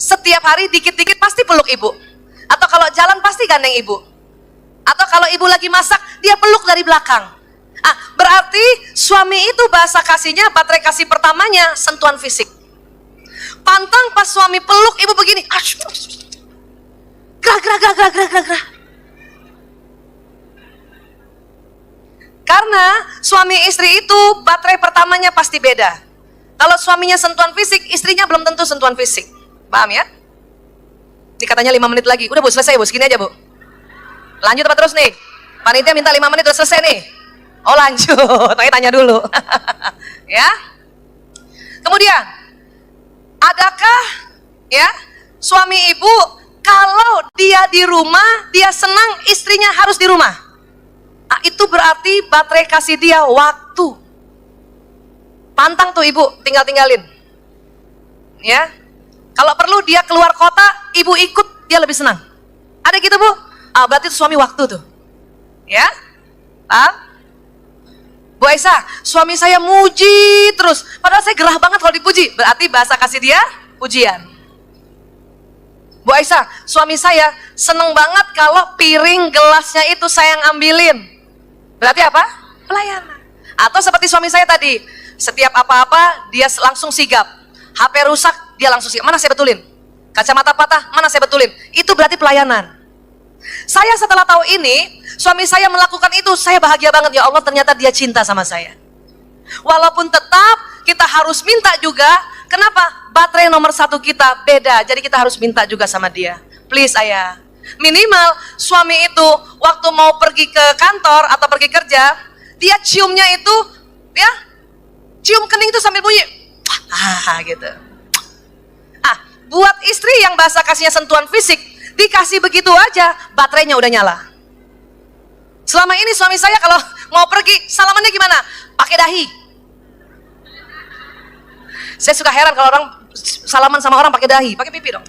setiap hari dikit-dikit pasti peluk Ibu? Atau kalau jalan pasti gandeng Ibu? Atau kalau Ibu lagi masak, dia peluk dari belakang? Berarti suami itu bahasa kasihnya, baterai kasih pertamanya sentuhan fisik. Pantang pas suami peluk, Ibu begini, gerah. Karena suami istri itu baterai pertamanya pasti beda. Kalau suaminya sentuhan fisik, istrinya belum tentu sentuhan fisik. Paham ya? Ini katanya 5 menit lagi. Udah Bu, selesai Bu, segini aja Bu. Lanjut apa terus nih? Panitia minta 5 menit udah selesai nih. Oh lanjut, tanya dulu. Ya. Kemudian, adakah ya suami ibu kalau dia di rumah, dia senang istrinya harus di rumah? Nah, itu berarti baterai kasih dia waktu. Pantang tuh ibu, tinggalin. Ya. Kalau perlu dia keluar kota, ibu ikut, dia lebih senang. Ada gitu bu? Berarti itu suami waktu tuh. Ya? Paham? Bu Aisyah, suami saya muji terus. Padahal saya gerah banget kalau dipuji. Berarti bahasa kasih dia, pujian. Bu Aisyah, suami saya seneng banget kalau piring gelasnya itu saya yang ambilin. Berarti apa? Pelayanan. Atau seperti suami saya tadi, setiap apa-apa dia langsung sigap. HP rusak, dia langsung sigap. Mana saya betulin? Kacamata patah, mana saya betulin? Itu berarti pelayanan. Saya setelah tahu ini, suami saya melakukan itu, saya bahagia banget. Ya Allah, ternyata dia cinta sama saya. Walaupun tetap kita harus minta juga. Kenapa? Baterai nomor 1 kita beda, jadi kita harus minta juga sama dia. Please ayah. Minimal suami itu waktu mau pergi ke kantor atau pergi kerja, dia ciumnya itu, ya, cium kening itu sambil bunyi, gitu. Buat istri yang bahasa kasihnya sentuhan fisik, dikasih begitu aja, baterainya udah nyala. Selama ini suami saya kalau mau pergi, salamannya gimana? Pakai dahi. Saya suka heran kalau orang salaman sama orang pakai dahi, pakai pipi dong.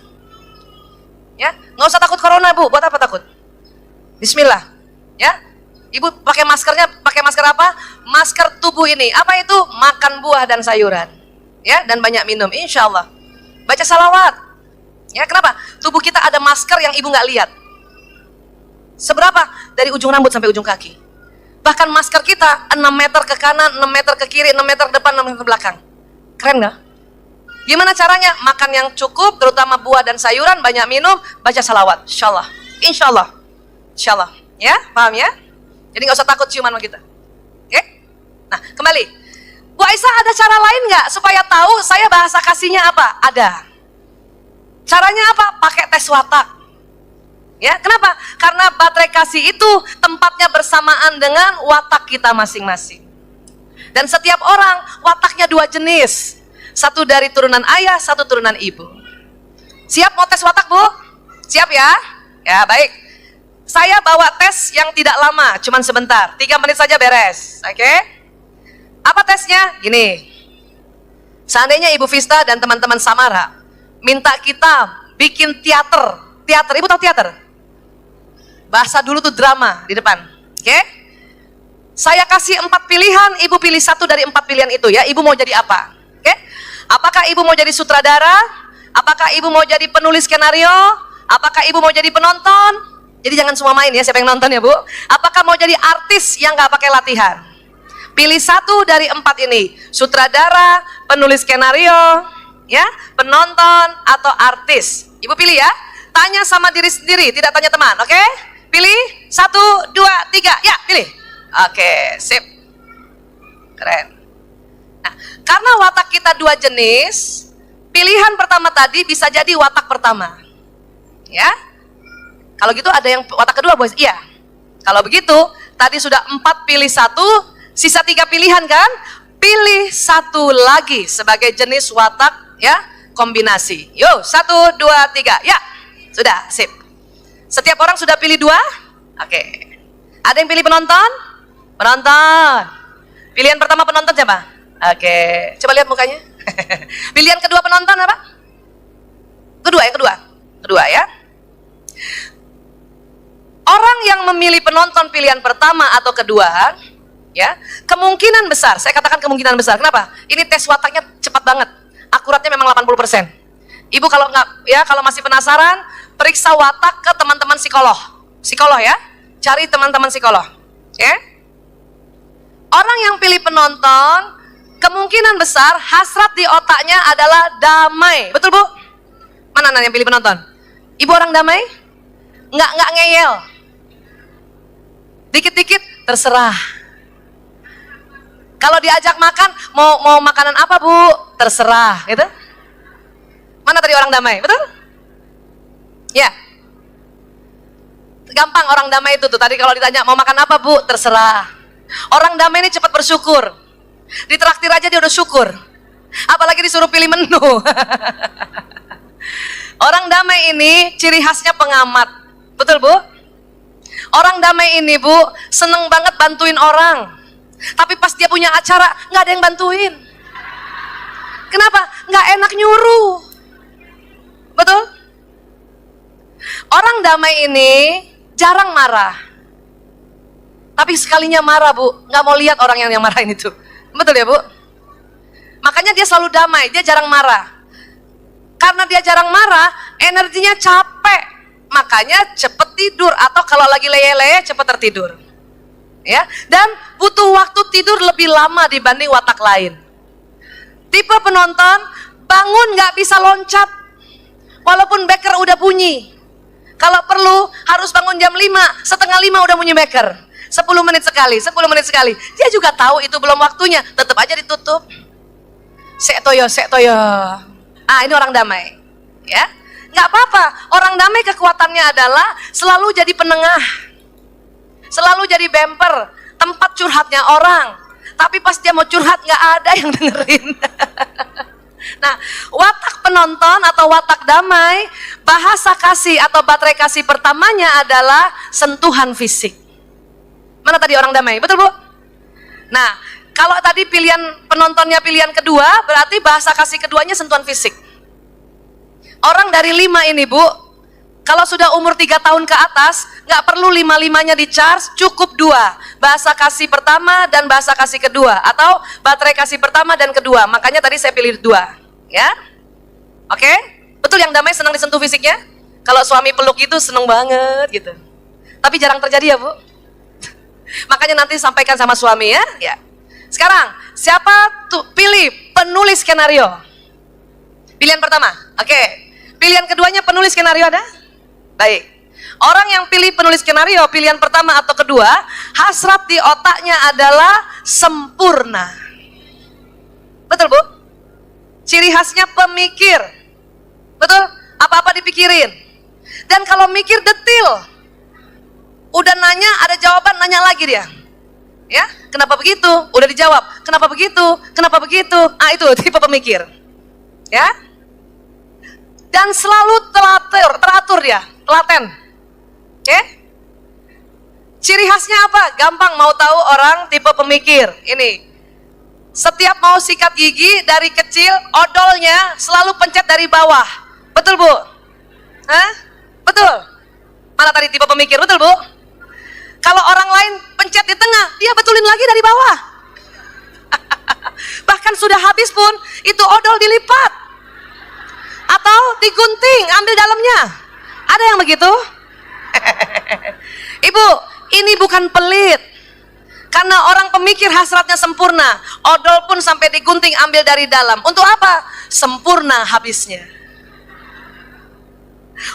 Ya, nggak usah takut corona bu, buat apa takut? Bismillah, ya. Ibu pakai maskernya, pakai masker apa? Masker tubuh ini, apa itu? Makan buah dan sayuran, ya, dan banyak minum, insya Allah. Baca salawat, ya. Kenapa? Tubuh kita ada masker yang ibu nggak lihat. Seberapa? Dari ujung rambut sampai ujung kaki. Bahkan masker kita 6 meter ke kanan, 6 meter ke kiri, 6 meter ke depan, 6 meter ke belakang. Keren nggak? Gimana caranya? Makan yang cukup, terutama buah dan sayuran, banyak minum, baca salawat. Insya Allah, insya Allah, insya Allah. Ya, paham ya? Jadi nggak usah takut ciuman sama kita. Oke? Nah, kembali. Bu Aisyah, ada cara lain nggak supaya tahu saya bahasa kasihnya apa? Ada. Caranya apa? Pakai tes watak. Ya, kenapa? Karena baterai kasih itu tempatnya bersamaan dengan watak kita masing-masing. Dan setiap orang wataknya 2 jenis. Satu dari turunan ayah, satu turunan ibu. Siap mau tes watak, Bu? Siap ya? Ya, baik. Saya bawa tes yang tidak lama, cuman sebentar. 3 menit saja beres. Oke? Apa tesnya? Gini. Seandainya Ibu Vista dan teman-teman Samara minta kita bikin teater. Teater, Ibu tahu teater? Bahasa dulu tuh drama di depan. Oke? Saya kasih 4 pilihan, Ibu pilih 1 dari 4 pilihan itu ya. Ibu mau jadi apa? Oke? Apakah Ibu mau jadi sutradara? Apakah Ibu mau jadi penulis skenario? Apakah Ibu mau jadi penonton? Jadi jangan semua main ya, siapa yang nonton ya Bu? Apakah mau jadi artis yang nggak pakai latihan? Pilih 1 dari 4 ini, sutradara, penulis skenario, ya, penonton, atau artis. Ibu pilih ya, tanya sama diri sendiri, tidak tanya teman, oke? Pilih, 1, 2, 3, ya, pilih. Oke, sip. Keren. Nah, karena watak kita 2 jenis, pilihan pertama tadi bisa jadi watak pertama. Ya, kalau gitu ada yang watak kedua, boys? Iya. Kalau begitu, tadi sudah 4 pilih 1, sisa 3 pilihan kan? Pilih 1 lagi sebagai jenis watak ya, kombinasi. Yo, 1, 2, 3. Ya, sudah, sip. Setiap orang sudah pilih 2? Oke. Ada yang pilih penonton? Penonton. Pilihan pertama penonton siapa? Oke. Coba lihat mukanya. Pilihan kedua penonton apa? Kedua, yang kedua. Kedua ya. Orang yang memilih penonton pilihan pertama atau kedua, ya, kemungkinan besar, saya katakan kemungkinan besar. Kenapa? Ini tes wataknya cepat banget. Akuratnya memang 80%. Ibu kalau nggak, ya, kalau masih penasaran, periksa watak ke teman-teman psikolog. Psikolog ya. Cari teman-teman psikolog. Ya. Orang yang pilih penonton, kemungkinan besar hasrat di otaknya adalah damai. Betul, Bu? Mana yang pilih penonton? Ibu orang damai? Nggak ngeyel. Dikit-dikit terserah. Kalau diajak makan, mau makanan apa Bu? Terserah, gitu. Mana tadi orang damai, betul? Ya. Gampang orang damai itu tuh. Tadi kalau ditanya mau makan apa Bu, terserah. Orang damai ini cepat bersyukur. Ditraktir aja dia udah syukur. Apalagi disuruh pilih menu. Orang damai ini ciri khasnya pengamat. Betul Bu? Orang damai ini Bu, seneng banget bantuin orang. Tapi pas dia punya acara, nggak ada yang bantuin. Kenapa? Nggak enak nyuruh. Betul? Orang damai ini jarang marah. Tapi sekalinya marah Bu, nggak mau lihat orang yang marahin itu. Betul ya Bu? Makanya dia selalu damai, dia jarang marah. Karena dia jarang marah, energinya capek. Makanya cepet tidur, atau kalau lagi leye-leye cepet tertidur. Ya, dan butuh waktu tidur lebih lama dibanding watak lain. Tipe penonton bangun nggak bisa loncat, walaupun beker udah bunyi. Kalau perlu harus bangun jam 5, setengah 5 udah bunyi beker. 10 menit sekali, 10 menit sekali. Dia juga tahu itu belum waktunya, tetap aja ditutup. Sektoyo. Ah, ini orang damai, ya. Nggak apa-apa. Orang damai kekuatannya adalah selalu jadi penengah, selalu jadi bumper, tempat curhatnya orang. Tapi pas dia mau curhat nggak ada yang dengerin. Nah, watak penonton atau watak damai, bahasa kasih atau baterai kasih pertamanya adalah sentuhan fisik. Mana tadi orang damai? Betul Bu? Nah, kalau tadi pilihan penontonnya pilihan kedua, berarti bahasa kasih keduanya sentuhan fisik. Orang dari 5 ini Bu, kalau sudah umur 3 tahun ke atas, nggak perlu 5-5-nya di charge, cukup 2. Bahasa kasih pertama dan bahasa kasih kedua, atau baterai kasih pertama dan kedua. Makanya tadi saya pilih 2, ya. Oke? Betul yang damai senang disentuh fisiknya? Kalau suami peluk itu seneng banget gitu. Tapi jarang terjadi ya Bu. Makanya nanti sampaikan sama suami ya. Ya. Sekarang, siapa tuh pilih penulis skenario? Pilihan pertama, oke. Pilihan keduanya penulis skenario ada? Baik. Orang yang pilih penulis skenario, pilihan pertama atau kedua, hasrat di otaknya adalah sempurna. Betul Bu? Ciri khasnya pemikir. Betul? Apa-apa dipikirin. Dan kalau mikir detil. Udah nanya, ada jawaban, nanya lagi dia. Ya, kenapa begitu? Udah dijawab. Kenapa begitu? Kenapa begitu? Ah, itu tipe pemikir. Ya. Dan selalu teratur dia, telaten. Oke? Ciri khasnya apa? Gampang mau tahu orang tipe pemikir. Ini. Setiap mau sikat gigi dari kecil, odolnya selalu pencet dari bawah. Betul Bu? Hah? Betul? Mana tadi tipe pemikir? Betul Bu? Kalau orang lain pencet di tengah, dia betulin lagi dari bawah. Bahkan sudah habis pun, itu odol dilipat. Atau digunting, ambil dalamnya. Ada yang begitu? Ibu, ini bukan pelit. Karena orang pemikir hasratnya sempurna. Odol pun sampai digunting, ambil dari dalam. Untuk apa? Sempurna habisnya.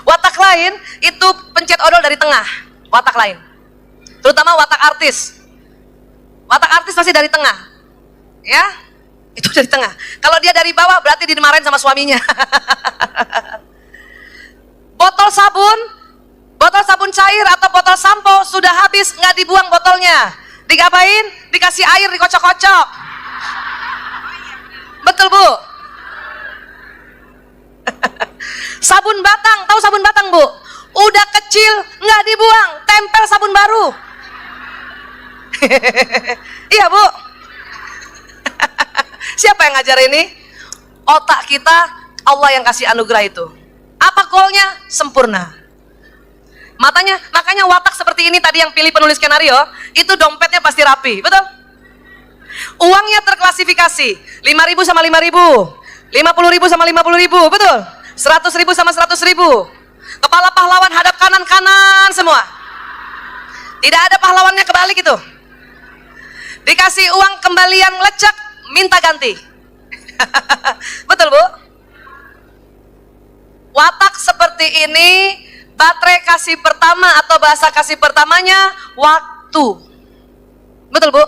Watak lain, itu pencet odol dari tengah. Watak lain. Terutama watak artis. Watak artis pasti dari tengah. Ya? Itu dari tengah. Kalau dia dari bawah berarti dimarahin sama suaminya. Botol sabun cair atau botol sampo sudah habis, nggak dibuang botolnya. Digapain? Dikasih air, dikocok-kocok. Betul Bu? Sabun batang, tahu sabun batang Bu? Udah kecil, nggak dibuang, tempel sabun baru. Iya Bu? Siapa yang ngajar ini? Otak kita, Allah yang kasih anugerah itu. Apa goalnya? Sempurna. Makanya watak seperti ini tadi yang pilih penulis skenario, itu dompetnya pasti rapi, betul? Uangnya terklasifikasi, 5.000 sama 5.000, 50.000 sama 50.000, betul? 100.000 sama 100.000. Kepala pahlawan hadap kanan-kanan semua. Tidak ada pahlawannya kebalik itu. Dikasih uang kembalian lecek, minta ganti. Betul Bu? Watak seperti ini, baterai kasih pertama atau bahasa kasih pertamanya waktu. Betul Bu?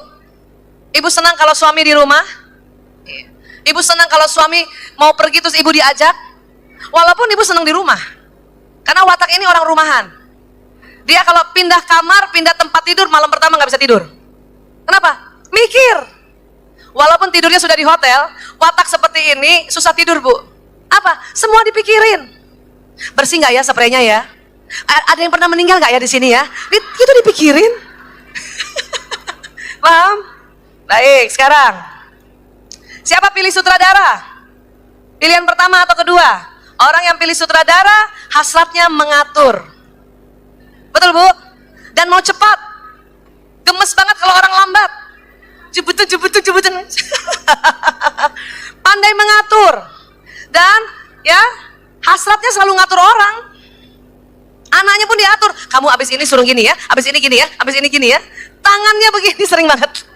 Ibu senang kalau suami di rumah? Ibu senang kalau suami mau pergi terus ibu diajak? Walaupun ibu senang di rumah. Karena watak ini orang rumahan. Dia kalau pindah kamar, pindah tempat tidur, malam pertama nggak bisa tidur. Kenapa? Mikir. Walaupun tidurnya sudah di hotel, watak seperti ini susah tidur, Bu. Apa? Semua dipikirin. Bersih nggak ya spraynya ya? Ada yang pernah meninggal nggak ya di sini ya? Itu dipikirin. Paham? Baik, sekarang siapa pilih sutradara? Pilihan pertama atau kedua? Orang yang pilih sutradara hasratnya mengatur. Betul, Bu? Dan mau cepat. Gemes banget kalau orang lambat. Jebutun. Pandai mengatur. Dan ya, hasratnya selalu ngatur orang. Anaknya pun diatur. Kamu abis ini suruh gini ya, abis ini gini ya, abis ini gini ya. Tangannya begini sering banget.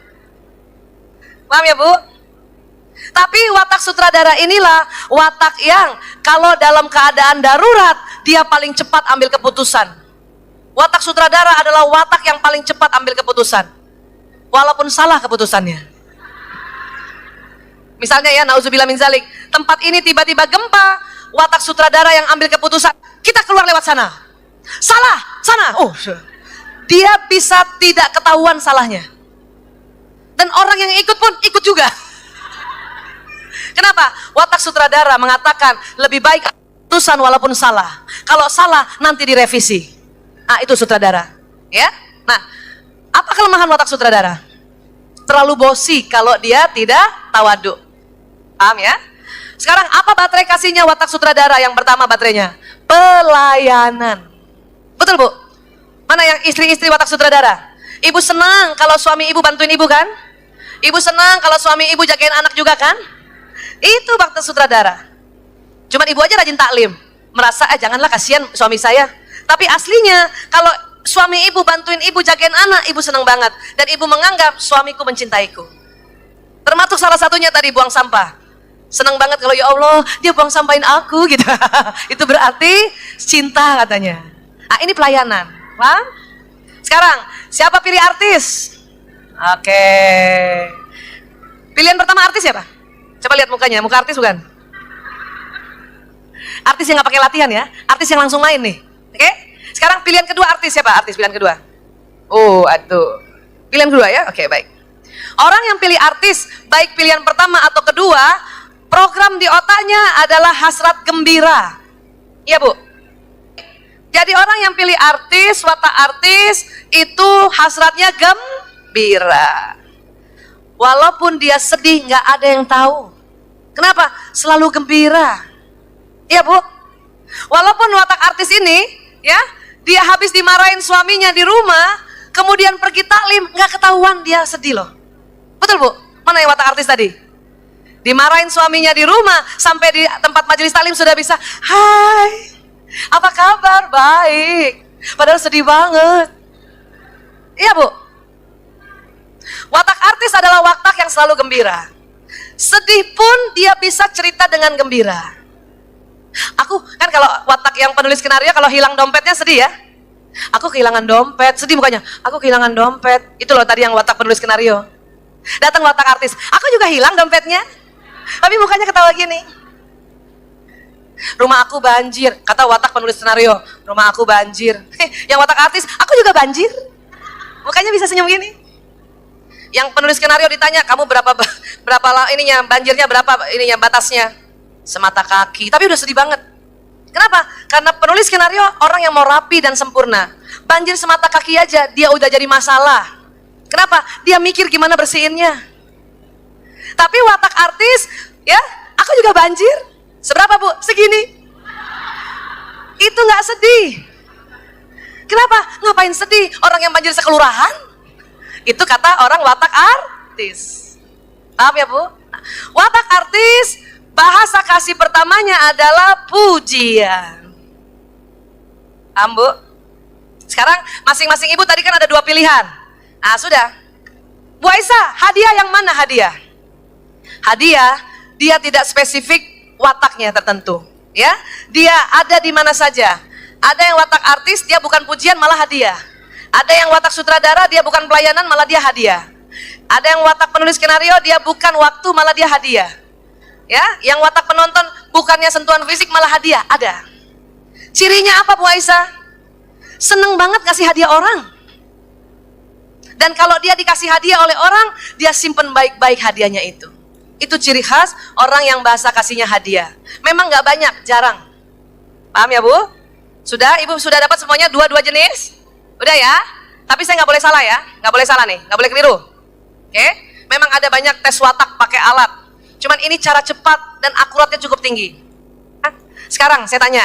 Paham ya, Bu? Tapi watak sutradara inilah watak yang kalau dalam keadaan darurat, dia paling cepat ambil keputusan. Watak sutradara adalah watak yang paling cepat ambil keputusan. Walaupun salah keputusannya. Misalnya ya, nauzubillah min zalik, tempat ini tiba-tiba gempa, watak sutradara yang ambil keputusan, kita keluar lewat sana. Salah, sana. Oh, dia bisa tidak ketahuan salahnya. Dan orang yang ikut pun ikut juga. Kenapa? Watak sutradara mengatakan lebih baik keputusan walaupun salah. Kalau salah nanti direvisi. Ah, itu sutradara. Ya. Nah, apa kelemahan watak sutradara? Terlalu bosi kalau dia tidak tawadu. Paham ya? Sekarang apa baterai kasihnya watak sutradara? Yang pertama baterainya pelayanan. Betul, Bu? Mana yang istri-istri watak sutradara? Ibu senang kalau suami ibu bantuin ibu kan? Ibu senang kalau suami ibu jagain anak juga kan? Itu watak sutradara. Cuman ibu aja rajin taklim, merasa janganlah kasihan suami saya. Tapi aslinya kalau suami ibu bantuin ibu jagain anak, ibu senang banget. Dan ibu menganggap suamiku mencintaiku. Termasuk salah satunya tadi buang sampah. Senang banget kalau ya Allah dia buang sampahin aku gitu. Itu berarti cinta katanya. Ah, ini pelayanan. Paham? Sekarang siapa pilih artis? Oke. Pilihan pertama artis siapa? Coba lihat mukanya, muka artis bukan? Artis yang nggak pakai latihan ya, artis yang langsung main nih. Oke? Sekarang pilihan kedua artis siapa? Artis pilihan kedua. Oh, aduh. Pilihan kedua ya? Oke, baik. Orang yang pilih artis, baik pilihan pertama atau kedua, program di otaknya adalah hasrat gembira. Iya, Bu? Jadi orang yang pilih artis, watak artis, itu hasratnya gembira. Walaupun dia sedih, nggak ada yang tahu. Kenapa? Selalu gembira. Iya, Bu? Walaupun watak artis ini, ya, dia habis dimarahin suaminya di rumah, kemudian pergi taklim, nggak ketahuan dia sedih loh. Betul, Bu? Mana yang watak artis tadi? Dimarahin suaminya di rumah, sampai di tempat majelis taklim sudah bisa, hai, apa kabar? Baik. Padahal sedih banget. Iya, Bu? Watak artis adalah watak yang selalu gembira. Sedih pun dia bisa cerita dengan gembira. Aku kan kalau watak yang penulis skenario, kalau hilang dompetnya sedih ya. Aku kehilangan dompet, sedih mukanya. Aku kehilangan dompet. Itu loh tadi yang watak penulis skenario. Datang watak artis, aku juga hilang dompetnya. Tapi mukanya ketawa gini. Rumah aku banjir, kata watak penulis skenario. Rumah aku banjir. Yang watak artis, aku juga banjir. Mukanya bisa senyum gini. Yang penulis skenario ditanya, kamu berapa ininya banjirnya berapa ininya batasnya? Semata kaki. Tapi udah sedih banget. Kenapa? Karena penulis skenario orang yang mau rapi dan sempurna. Banjir semata kaki aja dia udah jadi masalah. Kenapa? Dia mikir gimana bersihinnya. Tapi watak artis, ya, aku juga banjir. Seberapa, Bu? Segini. Itu nggak sedih. Kenapa? Ngapain sedih? Orang yang banjir sekelurahan? Itu kata orang watak artis. Paham ya, Bu? Watak artis, bahasa kasih pertamanya adalah pujian. Paham, Bu? Sekarang masing-masing ibu tadi kan ada dua pilihan. Ah, sudah. Bu Aisyah, hadiah yang mana hadiah? Hadiah, dia tidak spesifik wataknya tertentu. Ya, dia ada di mana saja. Ada yang watak artis, dia bukan pujian malah hadiah. Ada yang watak sutradara, dia bukan pelayanan malah dia hadiah. Ada yang watak penulis skenario, dia bukan waktu malah dia hadiah. Ya, yang watak penonton bukannya sentuhan fisik malah hadiah. Ada. Cirinya apa, Bu Aisyah? seneng banget ngasih hadiah orang. Dan kalau dia dikasih hadiah oleh orang, dia simpen baik-baik hadiahnya itu. Itu ciri khas orang yang bahasa kasihnya hadiah. Memang nggak banyak, jarang. Paham ya Bu? Sudah? Ibu sudah dapat semuanya dua jenis? Udah ya? Tapi saya nggak boleh salah ya, nggak boleh salah nih, nggak boleh keliru. Oke? Memang ada banyak tes watak pakai alat. Cuman ini cara cepat dan akuratnya cukup tinggi. Sekarang saya tanya,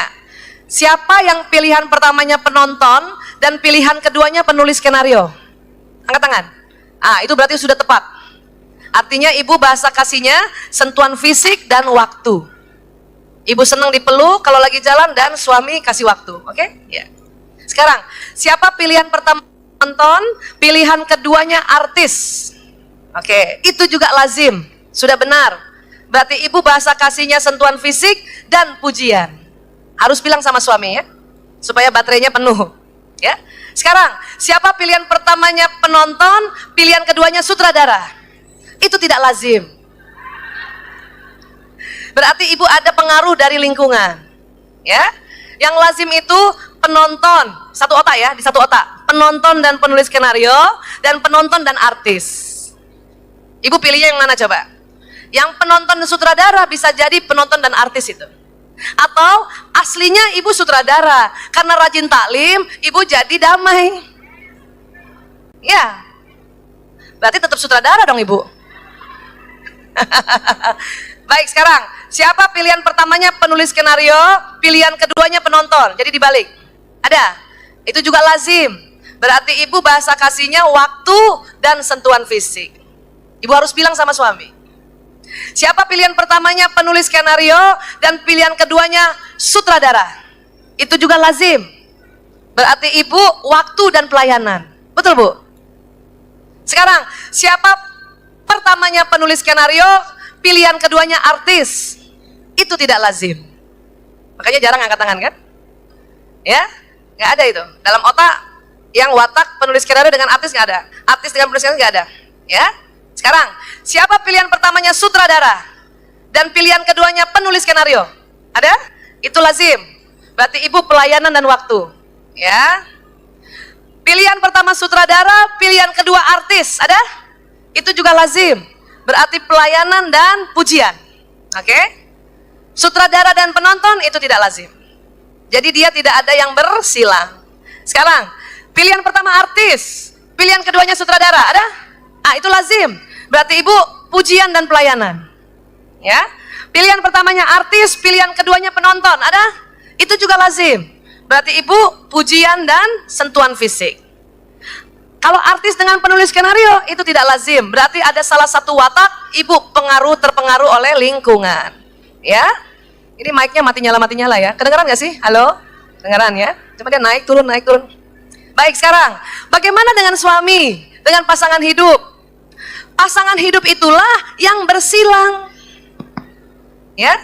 siapa yang pilihan pertamanya penonton dan pilihan keduanya penulis skenario? Angkat tangan. Itu berarti sudah tepat. Artinya ibu bahasa kasihnya sentuhan fisik dan waktu. Ibu senang dipeluk kalau lagi jalan dan suami kasih waktu. Oke? Ya. Sekarang, siapa pilihan pertama penonton, pilihan keduanya artis? Oke, itu juga lazim. Sudah benar. Berarti ibu bahasa kasihnya sentuhan fisik dan pujian. Harus bilang sama suami ya, supaya baterainya penuh. Ya. Sekarang, siapa pilihan pertamanya penonton, pilihan keduanya sutradara? Itu tidak lazim. Berarti ibu ada pengaruh dari lingkungan. Ya. Yang lazim itu penonton, satu otak ya, di satu otak. Penonton dan penulis skenario, dan penonton dan artis. Ibu pilihnya yang mana coba? Yang penonton dan sutradara bisa jadi penonton dan artis itu. Atau aslinya ibu sutradara, karena rajin taklim, ibu jadi damai. Ya, berarti tetap sutradara dong ibu. Baik, sekarang siapa pilihan pertamanya penulis skenario, pilihan keduanya penonton? Jadi dibalik. Ada? Itu juga lazim. Berarti ibu bahasa kasihnya waktu dan sentuhan fisik. Ibu harus bilang sama suami. Siapa pilihan pertamanya penulis skenario dan pilihan keduanya sutradara? Itu juga lazim. Berarti ibu waktu dan pelayanan. Betul Bu? Sekarang, siapa pertamanya penulis skenario, pilihan keduanya artis? Itu tidak lazim. Makanya jarang angkat tangan kan? Ya, nggak ada itu. Dalam otak yang watak penulis skenario dengan artis nggak ada. Artis dengan penulis skenario nggak ada. Ya. Sekarang, siapa pilihan pertamanya sutradara dan pilihan keduanya penulis skenario? Ada? Itu lazim. Berarti ibu pelayanan dan waktu. Ya. Pilihan pertama sutradara, pilihan kedua artis. Ada? Itu juga lazim. Berarti pelayanan dan pujian. Oke? Sutradara dan penonton itu tidak lazim. Jadi dia tidak ada yang bersilang. Sekarang, pilihan pertama artis, pilihan keduanya sutradara. Ada? Itu lazim. Berarti ibu pujian dan pelayanan. Ya. Pilihan pertamanya artis, pilihan keduanya penonton. Ada? Itu juga lazim. Berarti ibu pujian dan sentuhan fisik. Kalau artis dengan penulis skenario itu tidak lazim. Berarti ada salah satu watak ibu terpengaruh oleh lingkungan. Ya. Ini mic-nya mati nyala ya. Kedengeran gak sih? Halo? Kedengeran ya? Coba dia naik turun. Baik, sekarang bagaimana dengan suami? Dengan pasangan hidup? Pasangan hidup itulah yang bersilang. Ya.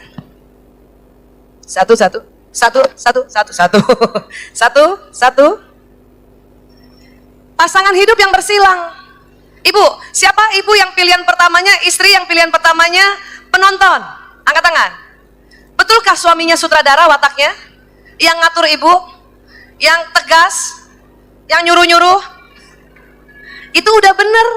Satu. Pasangan hidup yang bersilang. Ibu, siapa ibu yang pilihan pertamanya, istri yang pilihan pertamanya penonton? Angkat tangan. Betulkah suaminya sutradara wataknya? Yang ngatur ibu? Yang tegas? Yang nyuruh-nyuruh? Itu udah bener.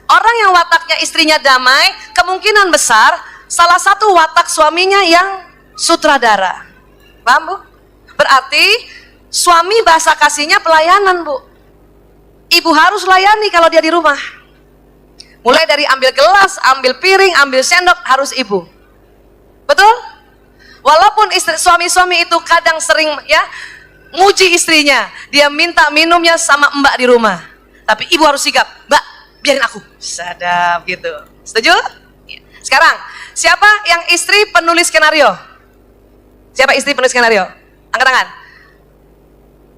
Orang yang wataknya istrinya damai, kemungkinan besar salah satu watak suaminya yang sutradara. Paham Bu? Berarti suami bahasa kasihnya pelayanan Bu. Ibu harus layani kalau dia di rumah. Mulai dari ambil gelas, ambil piring, ambil sendok, harus ibu. Betul? Walaupun suami-suami itu kadang sering ya nguji istrinya, dia minta minumnya sama mbak di rumah. Tapi ibu harus sigap, mbak biarin aku. Sadap gitu. Setuju? Sekarang, siapa yang istri penulis skenario? Siapa istri penulis skenario? Angkat tangan.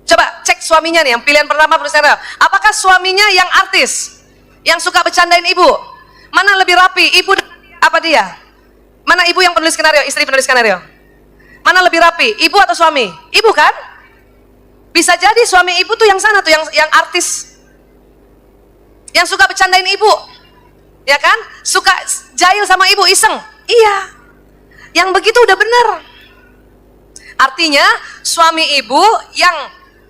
Coba cek suaminya nih, yang pilihan pertama penulis skenario. Apakah suaminya yang artis? Yang suka bercandain ibu? Mana lebih rapi, ibu apa dia? Mana ibu yang penulis skenario, istri penulis skenario? Mana lebih rapi, ibu atau suami? Ibu kan? Bisa jadi suami ibu tuh yang sana tuh, yang artis. Yang suka bercandain ibu. Ya kan? Suka jahil sama ibu, iseng. Iya. Yang begitu udah bener. Artinya suami ibu yang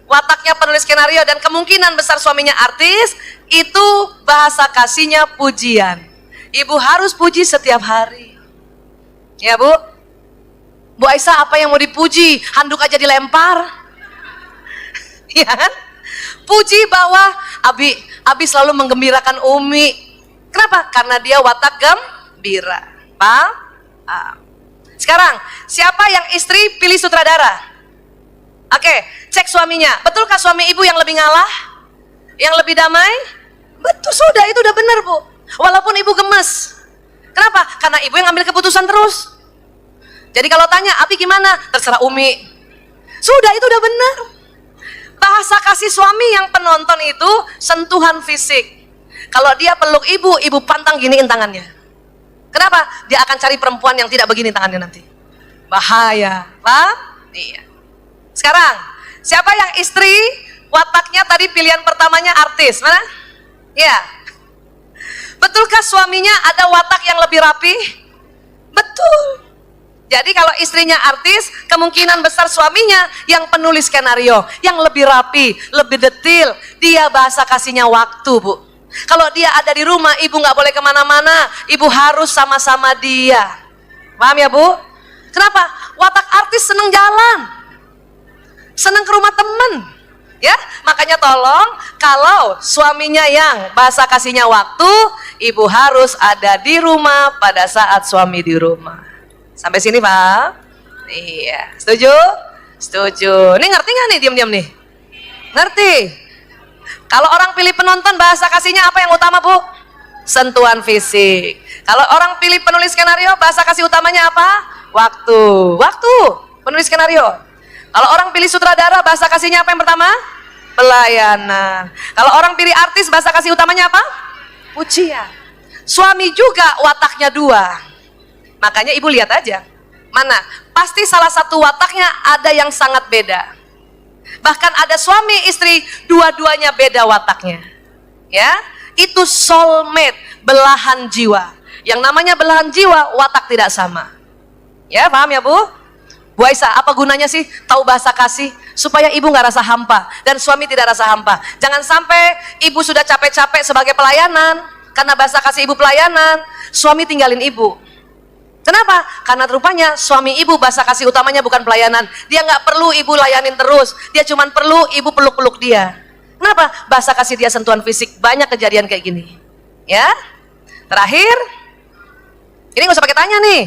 wataknya penulis skenario, dan kemungkinan besar suaminya artis, itu bahasa kasihnya pujian. Ibu harus puji setiap hari. Ya Bu? Bu Aisyah, apa yang mau dipuji? Handuk aja dilempar. Ya kan? Puji bahwa Abi selalu menggembirakan Umi. Kenapa? Karena dia watak gembira. Paham? Sekarang, siapa yang istri pilih sutradara? Oke, cek suaminya. Betulkah suami ibu yang lebih ngalah? Yang lebih damai? Betul, sudah, itu udah benar Bu. Walaupun ibu gemes. Kenapa? Karena ibu yang ngambil keputusan terus. Jadi kalau tanya, Abi gimana? Terserah Umi. Sudah, itu udah benar. Bahasa kasih suami yang penonton itu sentuhan fisik. Kalau dia peluk ibu, ibu pantang giniin tangannya. Kenapa? Dia akan cari perempuan yang tidak begini tangannya nanti. Bahaya, paham? Iya. Sekarang, siapa yang istri wataknya tadi pilihan pertamanya artis? Mana? Ya. Betulkah suaminya ada watak yang lebih rapi? Betul. Jadi kalau istrinya artis, kemungkinan besar suaminya yang penulis skenario, yang lebih rapi, lebih detail. Dia bahasa kasihnya waktu, Bu. Kalau dia ada di rumah, ibu nggak boleh kemana-mana, ibu harus sama-sama dia. Paham ya Bu? Kenapa? Watak artis seneng jalan, seneng ke rumah temen. Ya, makanya tolong kalau suaminya yang bahasa kasihnya waktu, ibu harus ada di rumah pada saat suami di rumah. Sampai sini Pak? Iya, setuju? Setuju. Ini ngerti nggak nih, diam-diam nih? Ngerti? Kalau orang pilih penonton, bahasa kasihnya apa yang utama Bu? Sentuhan fisik. Kalau orang pilih penulis skenario, bahasa kasih utamanya apa? Waktu. Waktu, penulis skenario. Kalau orang pilih sutradara, bahasa kasihnya apa yang pertama? Pelayanan. Kalau orang pilih artis, bahasa kasih utamanya apa? Pujian. Suami juga wataknya dua. Makanya ibu lihat aja, mana? Pasti salah satu wataknya ada yang sangat beda. Bahkan ada suami istri, dua-duanya beda wataknya. Ya, itu soulmate, belahan jiwa. Yang namanya belahan jiwa, watak tidak sama. Ya, paham ya Bu? Bu Aisyah, apa gunanya sih tahu bahasa kasih? Supaya ibu nggak rasa hampa dan suami tidak rasa hampa. Jangan sampai ibu sudah capek-capek sebagai pelayanan, karena bahasa kasih ibu pelayanan, suami tinggalin ibu. Kenapa? Karena rupanya suami ibu bahasa kasih utamanya bukan pelayanan. Dia nggak perlu ibu layanin terus. Dia cuma perlu ibu peluk-peluk dia. Kenapa? Bahasa kasih dia sentuhan fisik. Banyak kejadian kayak gini. Ya. Terakhir, ini nggak usah pakai tanya nih.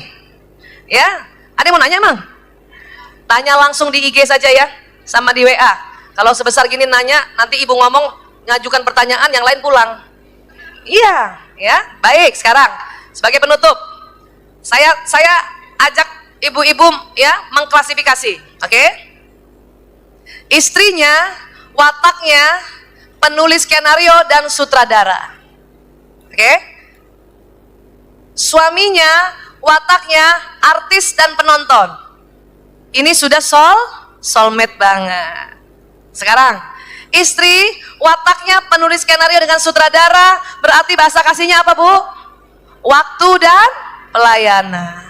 Ya. Ada yang mau nanya emang? Tanya langsung di IG saja ya, sama di WA. Kalau sebesar gini nanya, nanti ibu ngomong ngajukan pertanyaan, yang lain pulang. Iya. Ya. Baik. Sekarang sebagai penutup. Saya ajak ibu-ibu ya mengklasifikasi, oke? Istrinya, wataknya penulis skenario dan sutradara, oke? Suaminya, wataknya artis dan penonton. Ini sudah soulmate banget. Sekarang, istri, wataknya penulis skenario dengan sutradara, berarti bahasa kasihnya apa Bu? Waktu dan pelayanan.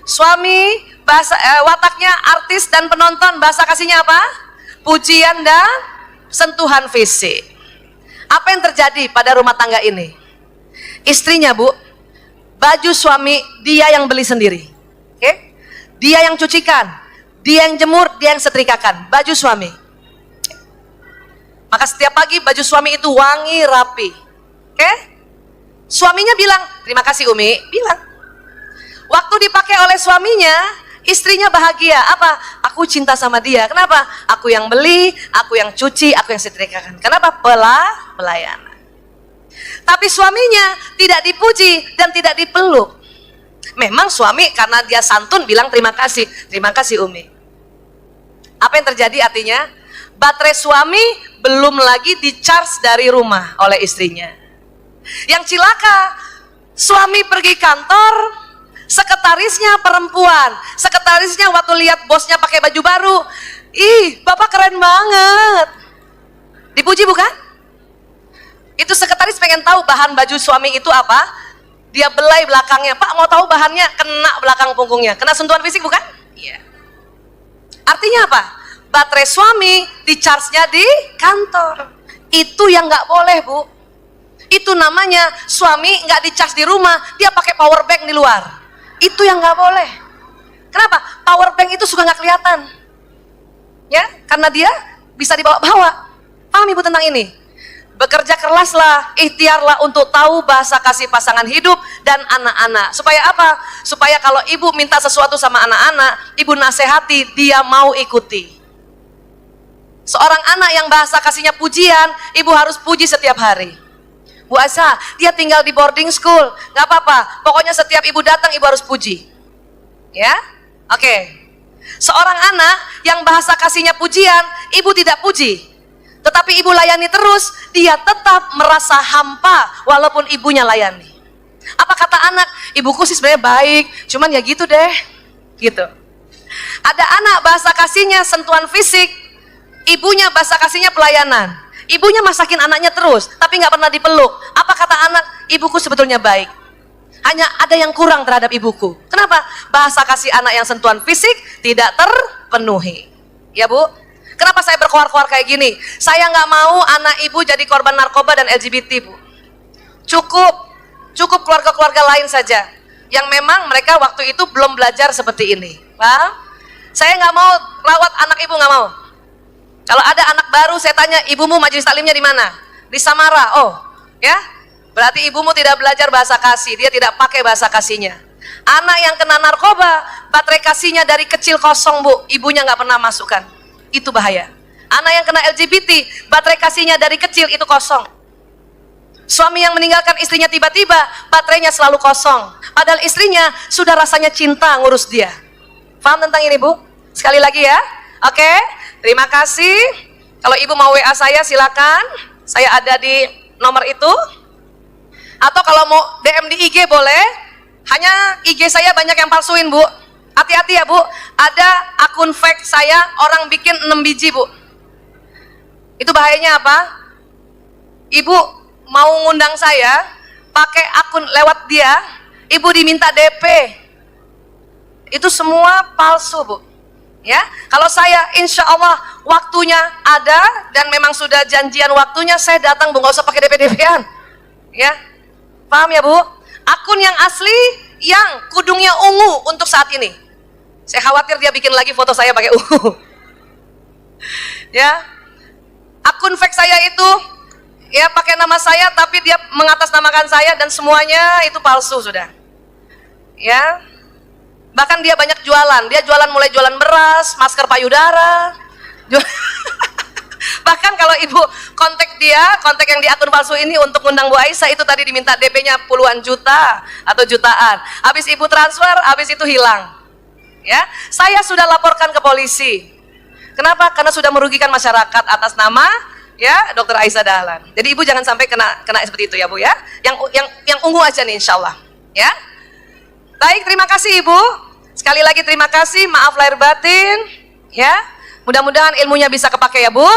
Suami wataknya artis dan penonton, bahasa kasihnya apa? Pujian dan sentuhan fisik. Apa yang terjadi pada rumah tangga ini? Istrinya Bu, baju suami dia yang beli sendiri. Oke? Dia yang cucikan, dia yang jemur, dia yang setrikakan baju suami. Maka setiap pagi baju suami itu wangi, rapi. Oke? Suaminya bilang, "Terima kasih Umi." Bilang. Waktu dipakai oleh suaminya, istrinya bahagia. Apa? Aku cinta sama dia. Kenapa? Aku yang beli, aku yang cuci, aku yang setrikakan. Kenapa? Pelayanan. Tapi suaminya tidak dipuji dan tidak dipeluk. Memang suami karena dia santun bilang terima kasih Umi. Apa yang terjadi artinya? Baterai suami belum lagi di-charge dari rumah oleh istrinya. Yang cilaka, suami pergi kantor, sekretarisnya perempuan, sekretarisnya waktu lihat bosnya pakai baju baru, ih bapak keren banget, dipuji bukan? Itu sekretaris pengen tahu bahan baju suami itu apa, dia belai belakangnya, Pak mau tahu bahannya, kena belakang punggungnya, kena sentuhan fisik bukan? Iya. Artinya apa? baterai suami di-charge-nya di kantor. Itu yang nggak boleh, Bu. Itu namanya suami nggak di-charge di rumah, dia pakai power bank di luar. Itu yang nggak boleh. Kenapa? Power bank itu suka nggak kelihatan. Ya, karena dia bisa dibawa-bawa. Paham Ibu tentang ini? Bekerja keraslah, ikhtiarlah untuk tahu bahasa kasih pasangan hidup dan anak-anak. Supaya apa? Supaya kalau ibu minta sesuatu sama anak-anak, ibu nasihati, dia mau ikuti. Seorang anak yang bahasa kasihnya pujian, ibu harus puji setiap hari. Bu Asa, dia tinggal di boarding school, nggak apa-apa. Pokoknya setiap ibu datang, ibu harus puji. Ya? Oke. Seorang anak yang bahasa kasihnya pujian, ibu tidak puji. Tetapi ibu layani terus, dia tetap merasa hampa walaupun ibunya layani. Apa kata anak? Ibuku sih sebenarnya baik, cuman ya gitu deh. Gitu. Ada anak bahasa kasihnya sentuhan fisik, ibunya bahasa kasihnya pelayanan. Ibunya masakin anaknya terus, tapi nggak pernah dipeluk. Apa kata anak? Ibuku sebetulnya baik. Hanya ada yang kurang terhadap ibuku. Kenapa? Bahasa kasih anak yang sentuhan fisik tidak terpenuhi. Ya Bu? Kenapa saya berkoar-koar kayak gini? Saya nggak mau anak ibu jadi korban narkoba dan LGBT, Bu. Cukup keluarga-keluarga lain saja yang memang mereka waktu itu belum belajar seperti ini. Paham? Saya nggak mau rawat anak ibu, nggak mau. Kalau ada anak baru, saya tanya, ibumu majelis taklimnya di mana? Di Samara. Oh, ya. Berarti ibumu tidak belajar bahasa kasih, dia tidak pakai bahasa kasihnya. Anak yang kena narkoba, baterai kasihnya dari kecil kosong, Bu. Ibunya nggak pernah masukkan. Itu bahaya. Anak yang kena LGBT, baterai kasihnya dari kecil itu kosong. Suami yang meninggalkan istrinya tiba-tiba, baterainya selalu kosong. Padahal istrinya sudah rasanya cinta ngurus dia. Paham tentang ini, Bu? Sekali lagi ya. Oke, terima kasih. Kalau ibu mau WA saya silakan. Saya ada di nomor itu. Atau kalau mau DM di IG boleh. Hanya IG saya banyak yang palsuin, Bu. Hati-hati ya, Bu. Ada akun fake saya, orang bikin 6 biji, Bu. Itu bahayanya apa? Ibu mau ngundang saya pakai akun lewat dia, ibu diminta DP. Itu semua palsu, Bu. Ya, kalau saya insya Allah waktunya ada dan memang sudah janjian waktunya, saya datang, Bu, nggak usah pakai DP-DP-an. Ya, paham ya, Bu? Akun yang asli yang kudungnya ungu untuk saat ini. Saya khawatir dia bikin lagi foto saya pakai ungu. Ya, akun fake saya itu ya pakai nama saya tapi dia mengatasnamakan saya dan semuanya itu palsu sudah. Ya. Bahkan dia banyak jualan. Dia jualan mulai jualan beras, masker payudara. Bahkan kalau ibu kontak dia, kontak yang di akun palsu ini untuk undang Bu Aisyah itu tadi diminta DP-nya puluhan juta atau jutaan. Habis ibu transfer, habis itu hilang. Ya, saya sudah laporkan ke polisi. Kenapa? Karena sudah merugikan masyarakat atas nama ya Dr. Aisyah Dahlan. Jadi ibu jangan sampai kena seperti itu ya, Bu ya. Yang ungu aja nih insyaallah. Ya. Baik, terima kasih Ibu. Sekali lagi terima kasih, maaf lahir batin. Ya. Mudah-mudahan ilmunya bisa kepake ya, Bu.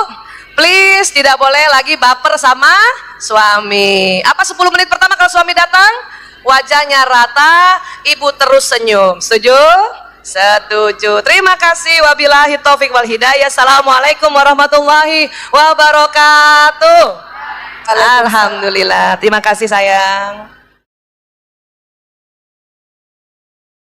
Please tidak boleh lagi baper sama suami. Apa 10 menit pertama kalau suami datang? Wajahnya rata, ibu terus senyum. Setuju? Setuju. Terima kasih. Wabillahi taufik wal hidayah. Assalamualaikum warahmatullahi wabarakatuh. Alhamdulillah. Terima kasih sayang.